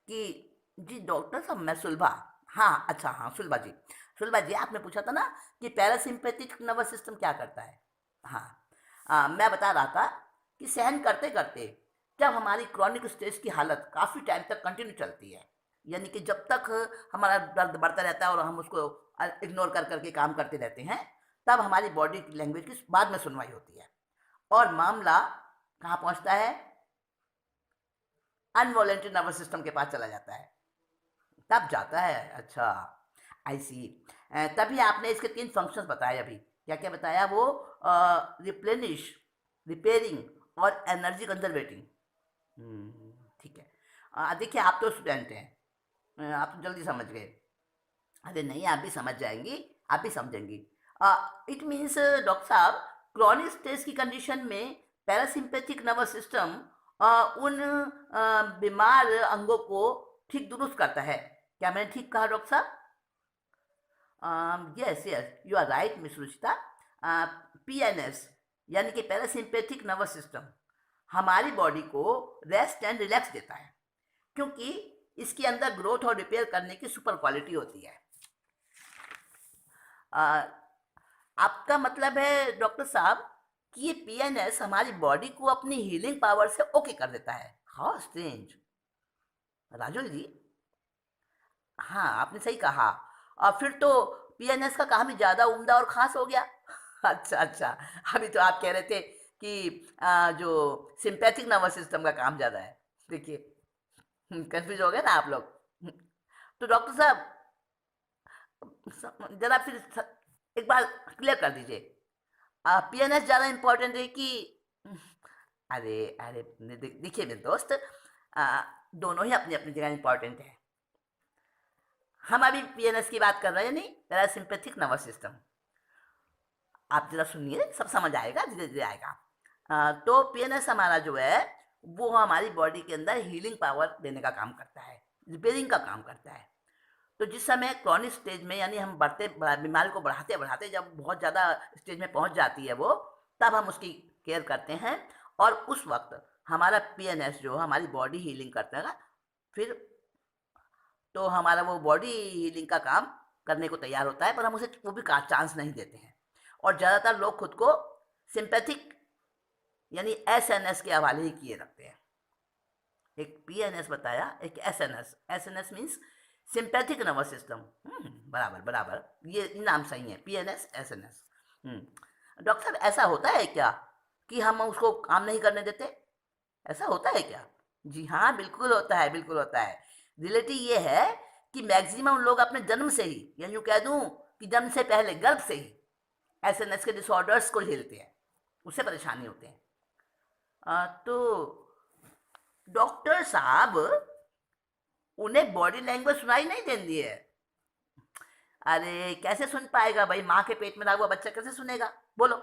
कि जी डॉक्टर साहब मैं सुलभा, हाँ अच्छा हाँ सुलभा जी, सुलभा जी, आपने पूछा था ना कि पैरासिम्पैथिक नर्वस सिस्टम क्या करता है। हाँ, मैं बता रहा था कि सहन करते करते जब हमारी क्रॉनिक स्ट्रेस की हालत काफ़ी टाइम तक कंटिन्यू चलती है, यानी कि जब तक हमारा दर्द बढ़ता रहता है और हम उसको इग्नोर कर करके काम करते रहते हैं, तब हमारी बॉडी की लैंग्वेज की बाद में सुनवाई होती है और मामला कहाँ पहुँचता है, अनवॉलेंटरी नर्वस सिस्टम के पास चला जाता है, तब जाता है। अच्छा, आई सी। तभी आपने इसके 3 फंक्शंस बताए अभी। क्या-क्या बताया वो? रिप्लेनिश, रिपेयरिंग और एनर्जी कंजर्वेटिंग। ठीक है। देखिए, आप तो स्टूडेंट हैं, आप तो जल्दी समझ गए। अरे नहीं, आप भी समझ जाएँगी, आप भी समझेंगी। इट मीन्स डॉक्टर साहब, क्रॉनिक स्ट्रेस की कंडीशन में पैरासिम्पैथिक नर्वस सिस्टम उन बीमार अंगों को ठीक दुरुस्त करता है। क्या मैंने ठीक कहा डॉक्टर साहब? Yes yes, you are right miss Ruchita. PNS यानी कि पैरासिम्पैथिक नर्वस सिस्टम हमारी बॉडी को रेस्ट एंड रिलैक्स देता है, क्योंकि इसके अंदर ग्रोथ और रिपेयर करने की सुपर क्वालिटी होती है। आ, आपका मतलब है डॉक्टर साहब कि ये पीएनएस हमारी बॉडी को अपनी हीलिंग पावर से ओके कर देता है। How strange. राजुल जी, हाँ, आपने सही कहा। और फिर तो पीएनएस का काम ही ज़्यादा उम्दा और ख़ास हो गया। अच्छा, अच्छा। अभी तो आप कह रहे थे कि जो सिंपैथिक नर्वस सिस्टम का काम ज़्यादा है। देखिए, कंफ्यूज हो गए ना आप लोग। तो डॉक्टर साहब, ज़रा फिर एक बार क्लियर कर दीजिए, पीएनएस ज़्यादा इम्पोर्टेंट है कि अरे अरे, देखिए मेरे दोस्त, दोनों ही अपनी अपनी जगह इम्पोर्टेंट है। हम अभी पीएनएस की बात कर रहे हैं, नहीं पैरासिम्पैथिक नर्वस सिस्टम। आप जरा सुनिए, सब समझ आएगा, धीरे धीरे आएगा। तो पीएनएस हमारा जो है वो हमारी बॉडी के अंदर हीलिंग पावर देने का काम करता है, रिपेयरिंग का काम करता है। तो जिस समय क्रॉनिक स्टेज में, यानी हम बीमारी को बढ़ाते बढ़ाते जब बहुत ज़्यादा स्टेज में पहुंच जाती है वो, तब हम उसकी केयर करते हैं और उस वक्त हमारा पीएनएस जो हमारी बॉडी हीलिंग करता है ना, फिर तो हमारा वो बॉडी हीलिंग का काम करने को तैयार होता है, पर हम उसे वो भी चांस नहीं देते हैं। और ज़्यादातर लोग खुद को सिंपैथिक यानी एसएनएस के हवाले ही किए रखते हैं। एक पीएनएस बताया, एक SNS. SNS means sympathetic nervous system. बराबर बराबर, ये नाम सही है, पीएनएस एसएनएस। डॉक्टर साहब, ऐसा होता है क्या कि हम उसको काम नहीं करने देते? ऐसा होता है क्या? जी हाँ, बिल्कुल होता है, बिल्कुल होता है। रियलिटी ये है कि मैक्सिमम लोग अपने जन्म से ही, या यूँ कह दूँ कि जन्म से पहले, गर्भ से ही एसएनएस के डिसऑर्डर्स को झेलते हैं, उससे परेशानी होते हैं। तो डॉक्टर साहब, उन्हें बॉडी लैंग्वेज सुनाई नहीं देती है? अरे कैसे सुन पाएगा भाई, माँ के पेट में रहा हुआ बच्चा कैसे सुनेगा, बोलो?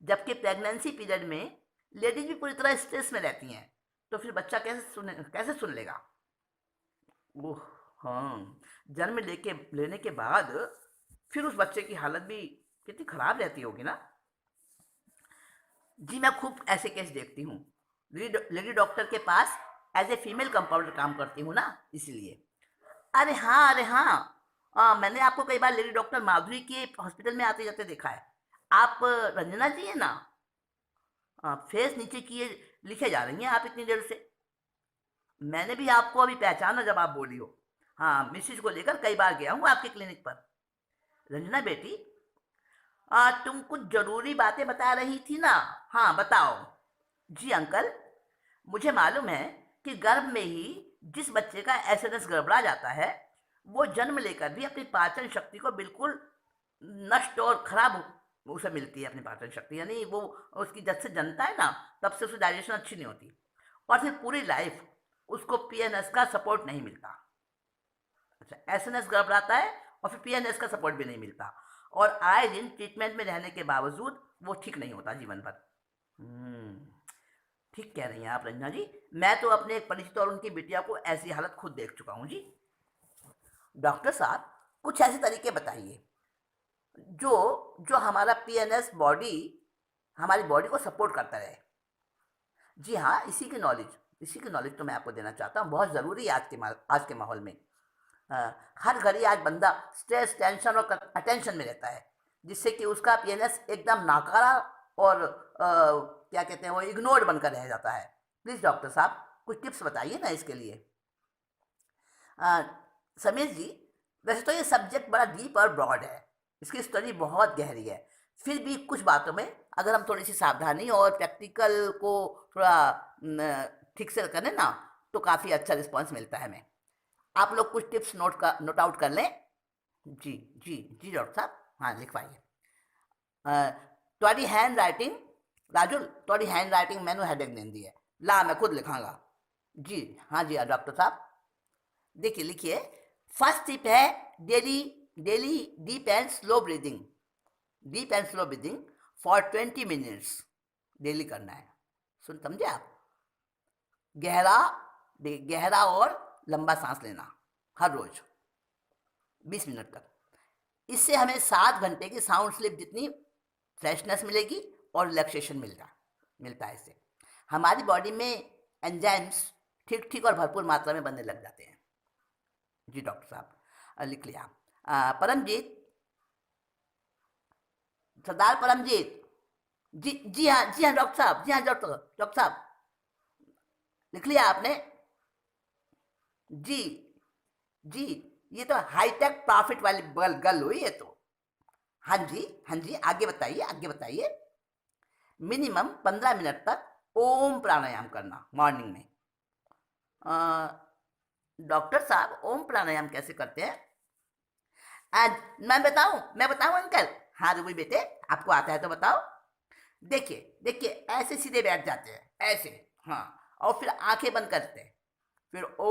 जबकि प्रेगनेंसी पीरियड में लेडीज भी पूरी तरह स्ट्रेस में रहती हैं, तो फिर बच्चा कैसे सुन लेगा? ओह, हाँ, जन्म लेने के बाद फिर उस बच्चे की हालत भी कितनी खराब रहती होगी ना। जी, मैं खूब ऐसे केस देखती हूँ। लेडी डॉक्टर के पास एज ए फीमेल कंपाउंडर काम करती हूँ ना, इसलिए। अरे हाँ, अरे हाँ। मैंने आपको कई बार लेडी डॉक्टर माधुरी के हॉस्पिटल में आते जाते देखा है। आप रंजना जी हैं ना? फेस नीचे किए लिखे जा रही हैं आप इतनी देर से। मैंने भी आपको अभी पहचाना जब आप बोली हो। हाँ, मिसिज को लेकर कई बार गया हूँ आपके क्लिनिक पर। रंजना बेटी, तुम कुछ जरूरी बातें बता रही थी ना? हाँ, बताओ। जी अंकल, मुझे मालूम है कि गर्भ में ही जिस बच्चे का एसएनएस गड़बड़ा जाता है, वो जन्म लेकर भी अपनी पाचन शक्ति को बिल्कुल नष्ट और खराब उसे मिलती है अपनी पाचन शक्ति, यानी वो उसकी जब से जनता है ना, तब से उसे डाइजेशन अच्छी नहीं होती और फिर पूरी लाइफ उसको पीएनएस का सपोर्ट नहीं मिलता। अच्छा, एसएनएस गड़बड़ाता है और फिर पीएनएस का सपोर्ट भी नहीं मिलता, और आए दिन ट्रीटमेंट में रहने के बावजूद वो ठीक नहीं होता जीवन भर। हम्म, ठीक कह रही हैं आप रंजना जी। मैं तो अपने एक परिचित और उनकी बिटिया को ऐसी हालत खुद देख चुका हूँ जी। डॉक्टर साहब, कुछ ऐसे तरीके बताइए जो जो हमारा पीएनएस बॉडी हमारी बॉडी को सपोर्ट करता रहे। जी हाँ, इसी की नॉलेज तो मैं आपको देना चाहता हूँ, बहुत ज़रूरी है आज के माहौल में। हर घड़ी आज बंदा स्ट्रेस, टेंशन और अटेंशन में रहता है, जिससे कि उसका पीएनएस एकदम नाकारा और क्या कहते हैं वो इग्नोर्ड बनकर रह जाता है। प्लीज़ डॉक्टर साहब कुछ टिप्स बताइए ना इसके लिए। अ, समीर जी, वैसे तो ये सब्जेक्ट बड़ा डीप और ब्रॉड है, इसकी स्टडी बहुत गहरी है, फिर भी कुछ बातों में अगर हम थोड़ी सी सावधानी और प्रैक्टिकल को थोड़ा ठीक से करें ना, तो काफ़ी अच्छा रिस्पॉन्स मिलता है हमें। आप लोग कुछ टिप्स नोट आउट कर लें। जी, जी, जी डॉक्टर साहब, हाँ लिखवाइए। ਤੁਹਾਡੀ हैंड राइटिंग, राजुल ਤੁਹਾਡੀ हैंड राइटिंग मैनू हेडेक देंदी है, ला मैं खुद लिखांगा। जी हाँ जी हाँ डॉक्टर साहब, देखिए लिखिए। फर्स्ट टिप है daily daily deep and slow breathing, deep and slow breathing for 20 minutes daily करना है। सुन समझे आप? गहरा गहरा और लंबा सांस लेना हर रोज 20 मिनट तक। इससे हमें 7 घंटे की साउंड स्लीप जितनी फ्रेशनेस मिलेगी और रिलैक्सेशन मिलता है। इससे हमारी बॉडी में एंजाइम्स ठीक ठीक और भरपूर मात्रा में बनने लग जाते हैं। जी डॉक्टर साहब, लिख लिया। परमजीत, सरदार परमजीत, जी जी हाँ डॉक्टर साहब, जी हाँ डॉक्टर साहब, लिख लिया आपने? जी जी, ये तो हाईटेक प्रॉफिट वाली गल हुई है तो। हाँ जी हाँ जी, आगे बताइए आगे बताइए। मिनिमम 15 मिनट तक ओम प्राणायाम करना मॉर्निंग में। डॉक्टर साहब ओम प्राणायाम कैसे करते हैं? आज मैं बताऊं अंकल? हाँ रुबी बेटे, आपको आता है तो बताओ। देखिए देखिए, ऐसे सीधे बैठ जाते हैं ऐसे, हाँ, और फिर आंखें बंद करते हैं, फिर ओ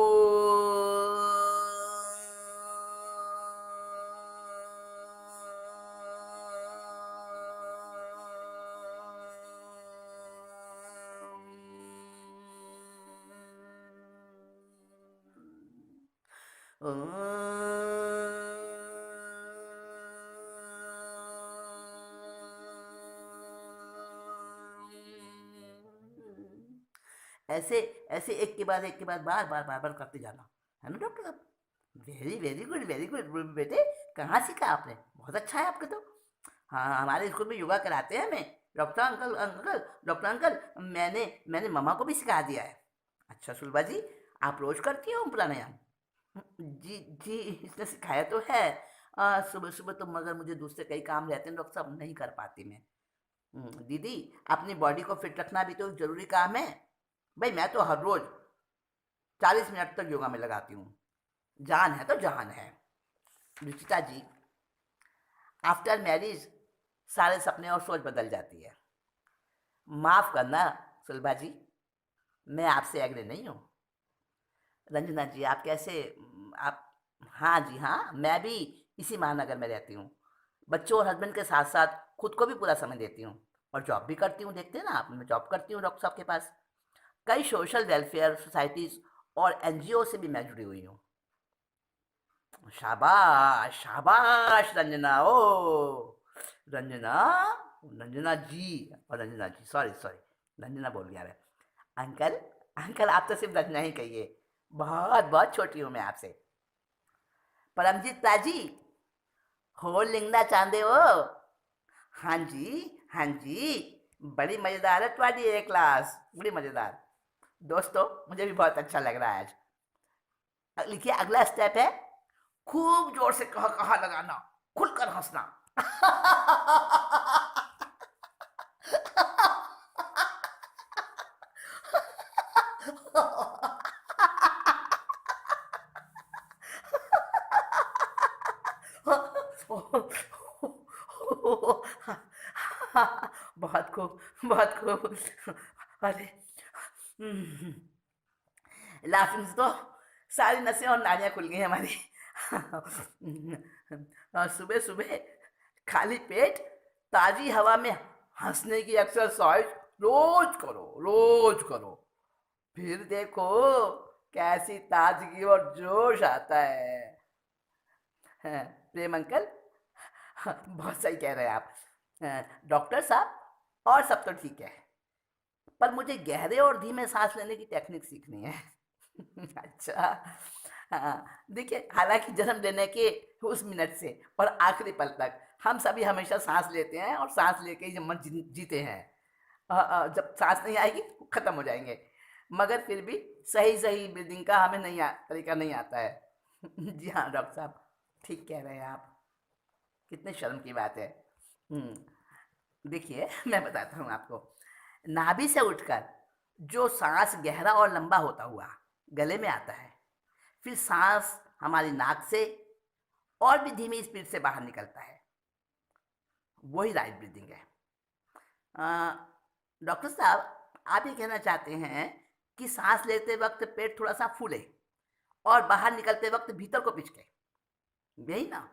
ऐसे ऐसे एक के बाद एक के बाद बार बार करते जाना है ना डॉक्टर साहब। Very very good very good बेटे, कहाँ सीखा आपने? बहुत अच्छा है आपके तो। हाँ, हमारे स्कूल में योगा कराते हैं हमें डॉक्टर अंकल, मैंने मैंने मम्मा को भी सिखा दिया है। अच्छा सुलभा जी, आप रोज करती हो प्राणायाम? जी जी, इसने सिखाया तो है। सुबह सुबह तो मगर मुझे दूसरे कई काम रहते हैं डॉक्टर साहब, नहीं कर पाती मैं। दीदी, अपनी बॉडी को फिट रखना भी तो जरूरी काम है। भाई मैं तो हर रोज 40 मिनट तक योगा में लगाती हूँ। जान है तो जहान है। रुचिता जी, आफ्टर मैरिज सारे सपने और सोच बदल जाती है। माफ करना सुलभा जी, मैं आपसे एग्री नहीं हूँ। रंजना जी, आप कैसे आप? हाँ जी हाँ, मैं भी इसी महानगर में रहती हूँ। बच्चों और हस्बैंड के साथ साथ खुद को भी पूरा समय देती हूँ, और जॉब भी करती हूँ। देखते हैं ना आप, मैं जॉब करती हूँ डॉक्टर साहब के पास। कई सोशल वेलफेयर सोसाइटीज और एनजीओ से भी मैं जुड़ी हुई हूँ। शाबाश शाबाश रंजना, ओ रंजना, रंजना जी सॉरी सॉरी, रंजना बोल गया मैं। अंकल, अंकल आप तो सिर्फ रंजना ही कहिए, बहुत बहुत छोटी हूँ मैं आपसे। परमजीत ताजी, हो लिंगना चाहते हो? हाँ जी हाँ जी, बड़ी मजेदार है तुम्हारी ये क्लास, बड़ी मजेदार। दोस्तों, मुझे भी बहुत अच्छा लग रहा है आज। लिखिए अगला स्टेप है, खूब जोर से कहा कहा लगाना, खुलकर हंसना। बहुत खूब बहुत खूब। अरे, लाफिंग से तो सारी नसें और नालियां खुल गई हमारी। सुबह सुबह खाली पेट ताजी हवा में हंसने की एक्सरसाइज रोज करो, रोज करो, फिर देखो कैसी ताजगी और जोश आता है। हाँ, प्रेम अंकल, हाँ, बहुत सही कह रहे हैं आप। डॉक्टर साहब, और सब तो ठीक है, पर मुझे गहरे और धीमे सांस लेने की टेक्निक सीखनी है। अच्छा, हाँ, देखिए हालांकि जन्म लेने के उस मिनट से और आखिरी पल तक हम सभी हमेशा सांस लेते हैं और सांस लेके ही जब जीते हैं। जब सांस नहीं आएगी खत्म हो जाएंगे। मगर फिर भी सही सही ब्रीदिंग का हमें तरीका नहीं आता है। जी हाँ डॉक्टर साहब, ठीक कह रहे हैं आप। कितने शर्म की बात है। देखिए मैं बताता हूँ आपको। नाभि से उठकर जो सांस गहरा और लंबा होता हुआ गले में आता है, फिर सांस हमारी नाक से और भी धीमी स्पीड से बाहर निकलता है, वही राइट ब्रीदिंग है। अ, डॉक्टर साहब, आप ये कहना चाहते हैं कि सांस लेते वक्त पेट थोड़ा सा फूले और बाहर निकलते वक्त भीतर को पिचके, यही ना?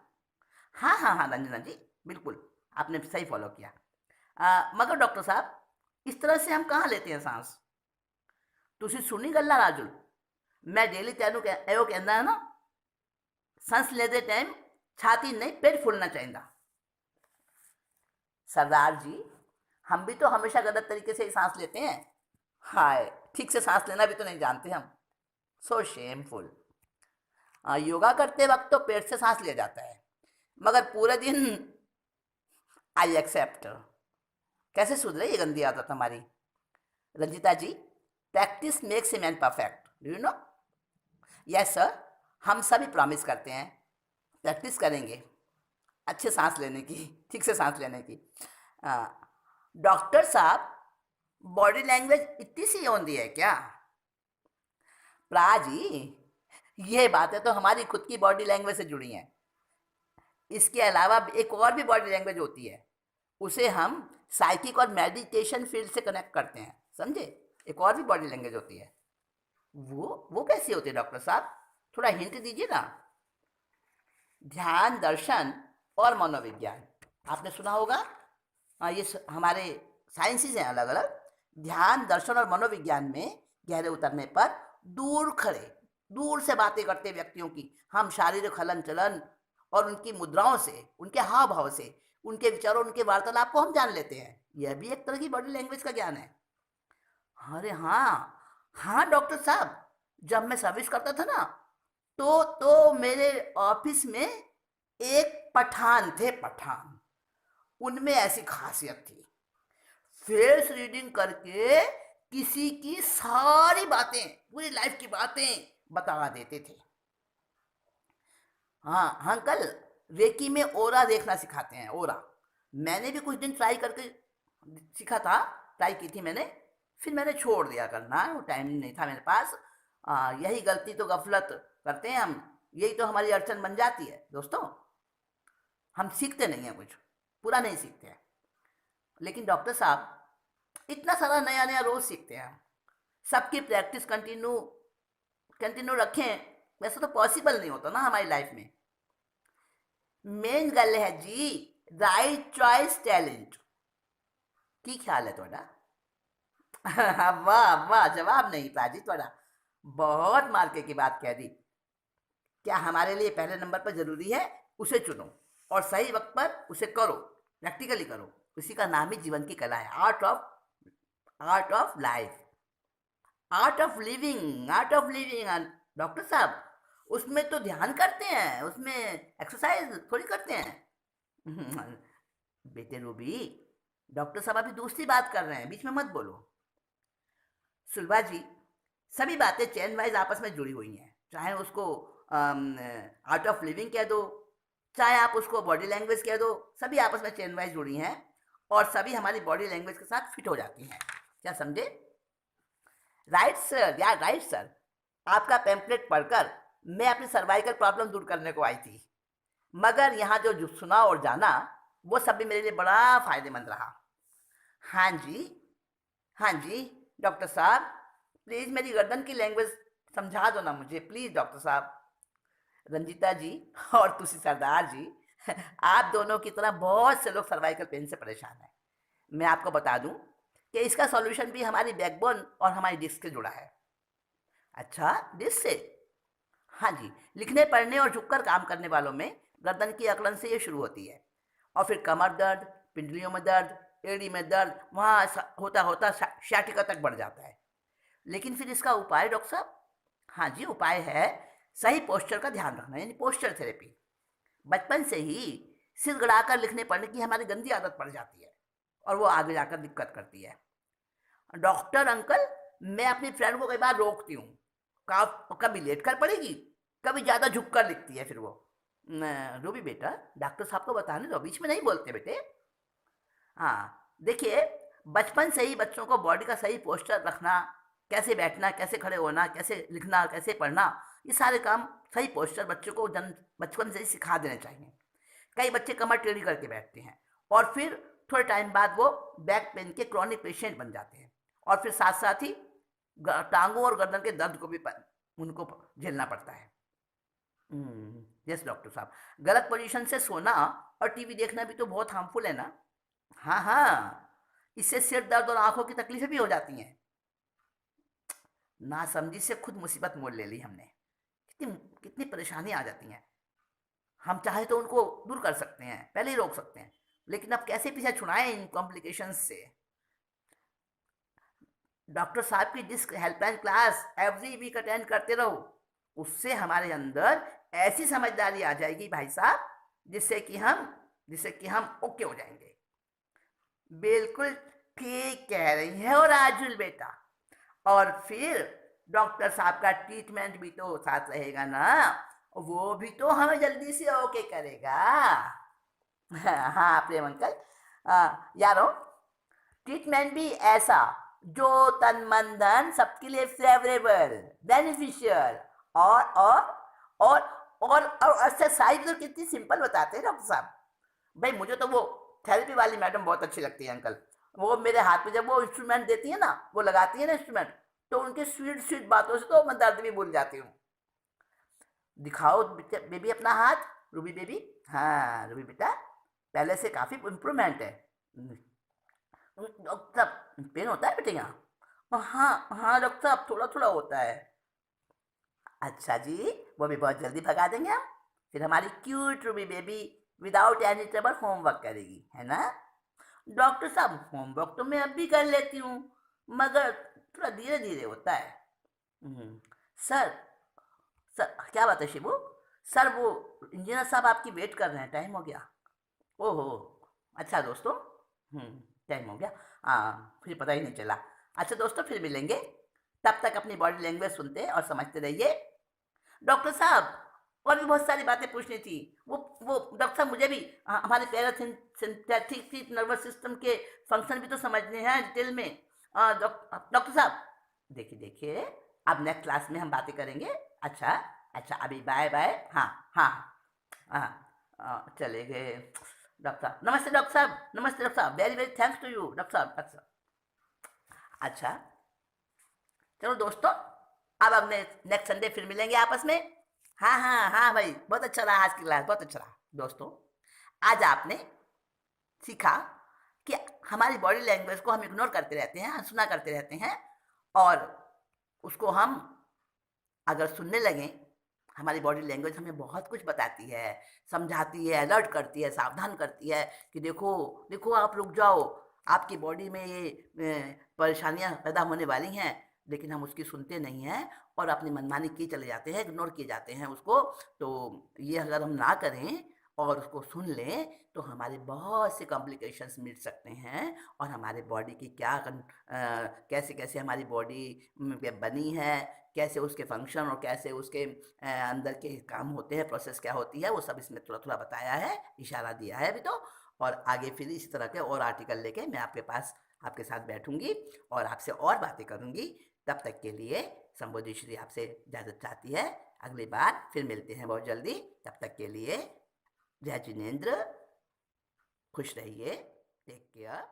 हाँ हाँ हाँ रंजना जी, बिल्कुल आपने सही फॉलो किया। मगर डॉक्टर साहब, इस तरह से हम कहाँ लेते हैं सांस? ਤੁਸੀਂ सुनी गल्ला राजुल, मैं डेली तेनू एयो कहना है ना, सांस लेते टाइम छाती नहीं पेट फूलना चाहिए। सरदार जी, हम भी तो हमेशा गलत तरीके से ही सांस लेते हैं। हाय, ठीक से सांस लेना भी तो नहीं जानते हम। सो शेमफुल। योगा करते वक्त तो पेट से सांस लिया जाता है, मगर पूरे दिन आई एक्सेप्ट। कैसे सुधरे ये गंदी आदत हमारी? Ranjita ji, practice makes a man perfect, do you know? Yes sir, हम सभी प्रॉमिस करते हैं प्रैक्टिस करेंगे अच्छे सांस लेने की, ठीक से सांस लेने की। डॉक्टर साहब, बॉडी लैंग्वेज इतनी सी होती है क्या? प्रा जी, ये बातें तो हमारी खुद की बॉडी लैंग्वेज से जुड़ी हैं। इसके अलावा एक और भी बॉडी लैंग्वेज होती है, उसे हम साइकिक और मेडिटेशन फील्ड से कनेक्ट करते हैं, समझे? एक और भी बॉडी लैंग्वेज होती है। वो कैसी होती है डॉक्टर साहब? थोड़ा हिंट दीजिए ना। ध्यान, दर्शन और मनोविज्ञान, आपने सुना होगा। ये हमारे साइंसेज हैं अलग अलग। ध्यान, दर्शन और मनोविज्ञान में गहरे उतरने पर दूर खड़े, दूर से बातें करते व्यक्तियों की हम शारीरिक हलन चलन और उनकी मुद्राओं से, उनके हाव भाव से, उनके विचारों, उनके वार्तालाप को हम जान लेते हैं। यह भी एक तरह की बॉडी लैंग्वेज का ज्ञान है। अरे हाँ, हाँ डॉक्टर साहब, जब मैं सर्विस करता था ना, तो मेरे ऑफिस में एक पठान थे, पठान। उनमें ऐसी खासियत थी, फेस रीडिंग करके किसी की सारी बातें, पूरी लाइफ की बातें बता देते थे। हाँ हाँ अंकल, रेकी में ओरा देखना सिखाते हैं, ओरा। मैंने भी कुछ दिन ट्राई करके सीखा था, ट्राई की थी मैंने, फिर मैंने छोड़ दिया करना, वो टाइम नहीं था मेरे पास। यही गलती तो गफलत करते हैं हम, यही तो हमारी अड़चन बन जाती है दोस्तों। हम सीखते नहीं हैं कुछ, पूरा नहीं सीखते हैं। लेकिन डॉक्टर साहब, इतना सारा नया नया रोज सीखते हैं हम, सबकी प्रैक्टिस कंटिन्यू कंटिन्यू रखें, वैसे तो पॉसिबल नहीं होता ना हमारी लाइफ में। मेन गल है जी, राइट चॉइस टैलेंट। की ख्याल है थोड़ा? वाह वाह, जवाब नहीं पाजी थोड़ा, बहुत मार्के की बात कह दी। क्या हमारे लिए पहले नंबर पर जरूरी है? उसे चुनो और सही वक्त पर उसे करो, प्रैक्टिकली करो। उसी का नाम ही जीवन की कला है, art of life, art of living. Doctor साहब, उसमें तो ध्यान करते हैं, उसमें एक्सरसाइज थोड़ी करते हैं। बेटे रूबी, डॉक्टर साहब अभी दूसरी बात कर रहे हैं, बीच में मत बोलो। सुलभा जी, सभी बातें चैन वाइज आपस में जुड़ी हुई हैं, चाहे उसको आर्ट ऑफ लिविंग कह दो, चाहे आप उसको बॉडी लैंग्वेज कह दो, सभी आपस में चैन वाइज जुड़ी हैं और सभी हमारी बॉडी लैंग्वेज के साथ फिट हो जाती हैं। क्या समझे? राइट सर, या राइट सर। आपका पैम्पलेट पढ़कर मैं अपनी सर्वाइकल प्रॉब्लम दूर करने को आई थी, मगर यहाँ जो सुना और जाना, वो सब भी मेरे लिए बड़ा फायदेमंद रहा। हाँ जी, हाँ जी डॉक्टर साहब, प्लीज़ मेरी गर्दन की लैंग्वेज समझा दो ना मुझे, प्लीज़ डॉक्टर साहब। रंजीता जी और तुसी सरदार जी, आप दोनों की तरह बहुत से लोग सर्वाइकल पेन से परेशान हैं। मैं आपको बता दूं कि इसका सॉल्यूशन भी हमारी बैकबोन और हमारी डिस्क से जुड़ा है। अच्छा, डिस्क से? हाँ जी, लिखने पढ़ने और झुककर काम करने वालों में गर्दन की अकड़न से ये शुरू होती है और फिर कमर दर्द, पिंडलियों में दर्द, एड़ी में दर्द, वहाँ होता होता शाटिका तक बढ़ जाता है। लेकिन फिर इसका उपाय डॉक्टर साहब? हाँ जी, उपाय है। सही पोस्चर का ध्यान रखना, यानी पोस्चर थेरेपी। बचपन से ही सिर गड़ाकर लिखने पढ़ने की हमारी गंदी आदत पड़ जाती है और वो आगे जाकर दिक्कत करती है। डॉक्टर अंकल, मैं अपनी फ्रेंड को कई बार रोकती हूँ, कभी लेट कर पड़ेगी, कभी ज़्यादा झुक कर लिखती है फिर वो। रूबी बेटा, डॉक्टर साहब को बताने दो, बीच में नहीं बोलते बेटे। हाँ देखिए, बचपन से ही बच्चों को बॉडी का सही पोस्चर रखना, कैसे बैठना, कैसे खड़े होना, कैसे लिखना, कैसे पढ़ना, ये सारे काम सही पोस्चर बच्चों को बचपन से ही सिखा देने चाहिए। कई बच्चे कमर टेढ़ी करके बैठते हैं और फिर थोड़े टाइम बाद वो बैक पेन के क्रॉनिक पेशेंट बन जाते हैं और फिर साथ साथ ही टांगों और गर्दन के दर्द को भी उनको झेलना पड़ता है। यस डॉक्टर साहब, गलत पोजीशन से सोना और टीवी देखना भी तो बहुत हार्मफुल है ना। हाँ हाँ, इससे सिर दर्द और आंखों की तकलीफें भी हो जाती हैं। नासमझी से खुद मुसीबत मोल ले ली हमने। कितनी कितनी परेशानी आ जाती हैं। हम चाहे तो उनको दूर कर सकते हैं, पहले ही रोक सकते हैं, लेकिन अब कैसे पीछे छुड़ाएं इन कॉम्प्लिकेशंस से। डॉक्टर साहब की जिस helpline class every week attend करते रहो, उससे हमारे अंदर ऐसी समझदारी आ जाएगी भाई साहब, जिससे कि हम ओके हो जाएंगे। बिल्कुल ठीक कह रही है और राजुल बेटा। और फिर डॉक्टर साहब का ट्रीटमेंट भी तो साथ रहेगा ना, वो भी तो हमें जल्दी से ओके करेगा। हाँ प्रेम अंकल, यारो, ट्रीटमेंट भी ऐसा जो तन मन धन सबके लिए फेवरेबल, बेनिफिशियल और और और एक्सरसाइज तो कितनी सिंपल बताते हैं डॉक्टर साहब। भाई मुझे तो वो थेरेपी वाली मैडम बहुत अच्छी लगती है अंकल। वो मेरे हाथ में जब वो इंस्ट्रूमेंट देती है ना, वो लगाती है ना इंस्ट्रूमेंट, तो उनके स्वीट स्वीट बातों से तो मैं दर्द भी भूल जाती हूँ। दिखाओ बेबी अपना हाथ, रूबी बेबी। हाँ रूबी बेटा, पहले से काफ़ी इम्प्रूवमेंट है। डॉक्टर साहब, पेन होता है बेटे यहाँ? हाँ हाँ डॉक्टर साहब, थोड़ा थोड़ा होता है। अच्छा जी, वो भी बहुत जल्दी भगा देंगे हम। फिर हमारी cute Ruby baby without any trouble homework करेगी, है ना? डॉक्टर साहब, होमवर्क तो मैं अब भी कर लेती हूँ, मगर थोड़ा धीरे धीरे होता है। हम्म, सर, सर क्या बात है शिबू? सर वो इंजीनियर साहब आपकी वेट कर रहे हैं, टाइम हो गया। ओहो, अच्छा दोस्तों, टाइम हो गया। फिर पता ही नहीं चला। अच्छा दोस्तों, फिर मिलेंगे, तब तक अपनी बॉडी लैंग्वेज सुनते और समझते रहिए। डॉक्टर साहब, और भी बहुत सारी बातें पूछनी थी। वो डॉक्टर साहब, मुझे भी हमारे पैरासिम्पैथिक नर्वस सिस्टम के फंक्शन भी तो समझने हैं डिटेल में। डॉक्टर साहब, देखिए देखिए, अब नेक्स्ट क्लास में हम बातें करेंगे। अच्छा अच्छा, अभी बाय बाय। हाँ हाँ हाँ, चले गए। डॉक्टर साहब नमस्ते, डॉक्टर साहब नमस्ते, डॉक्टर साहब very very thanks to you doctor साहब। अच्छा अच्छा, चलो दोस्तों, अब अगले नेक्स्ट संडे फिर मिलेंगे आपस में। हाँ हाँ हाँ भाई, बहुत अच्छा रहा आज की क्लास, बहुत अच्छा रहा। दोस्तों, आज आपने सीखा कि हमारी बॉडी लैंग्वेज को हम इग्नोर करते रहते हैं, अनसुना करते रहते हैं, और उसको हम अगर सुनने लगें, हमारी बॉडी लैंग्वेज हमें बहुत कुछ बताती है, समझाती है, अलर्ट करती है, सावधान करती है कि देखो देखो, आप रुक जाओ, आपकी बॉडी में ये परेशानियां पैदा होने वाली हैं। लेकिन हम उसकी सुनते नहीं हैं और अपनी मनमानी किए चले जाते हैं, इग्नोर किए जाते हैं उसको। तो ये अगर हम ना करें और उसको सुन लें, तो हमारे बहुत से कॉम्प्लिकेशंस मिट सकते हैं, और हमारे बॉडी की कैसे कैसे हमारी बॉडी बनी है, कैसे उसके फंक्शन और कैसे उसके अंदर के काम होते हैं, प्रोसेस क्या होती है, वो सब इसमें थोड़ा थोड़ा बताया है, इशारा दिया है अभी तो। और आगे फिर इस तरह के और आर्टिकल लेके मैं आपके पास आपके साथ बैठूंगी और आपसे और बातें करूंगी। तब तक के लिए संबोधि श्री आपसे इजाज़त चाहती है। अगली बार फिर मिलते हैं बहुत जल्दी। तब तक के लिए जय जिनेन्द्र, खुश रहिए, टेक केयर।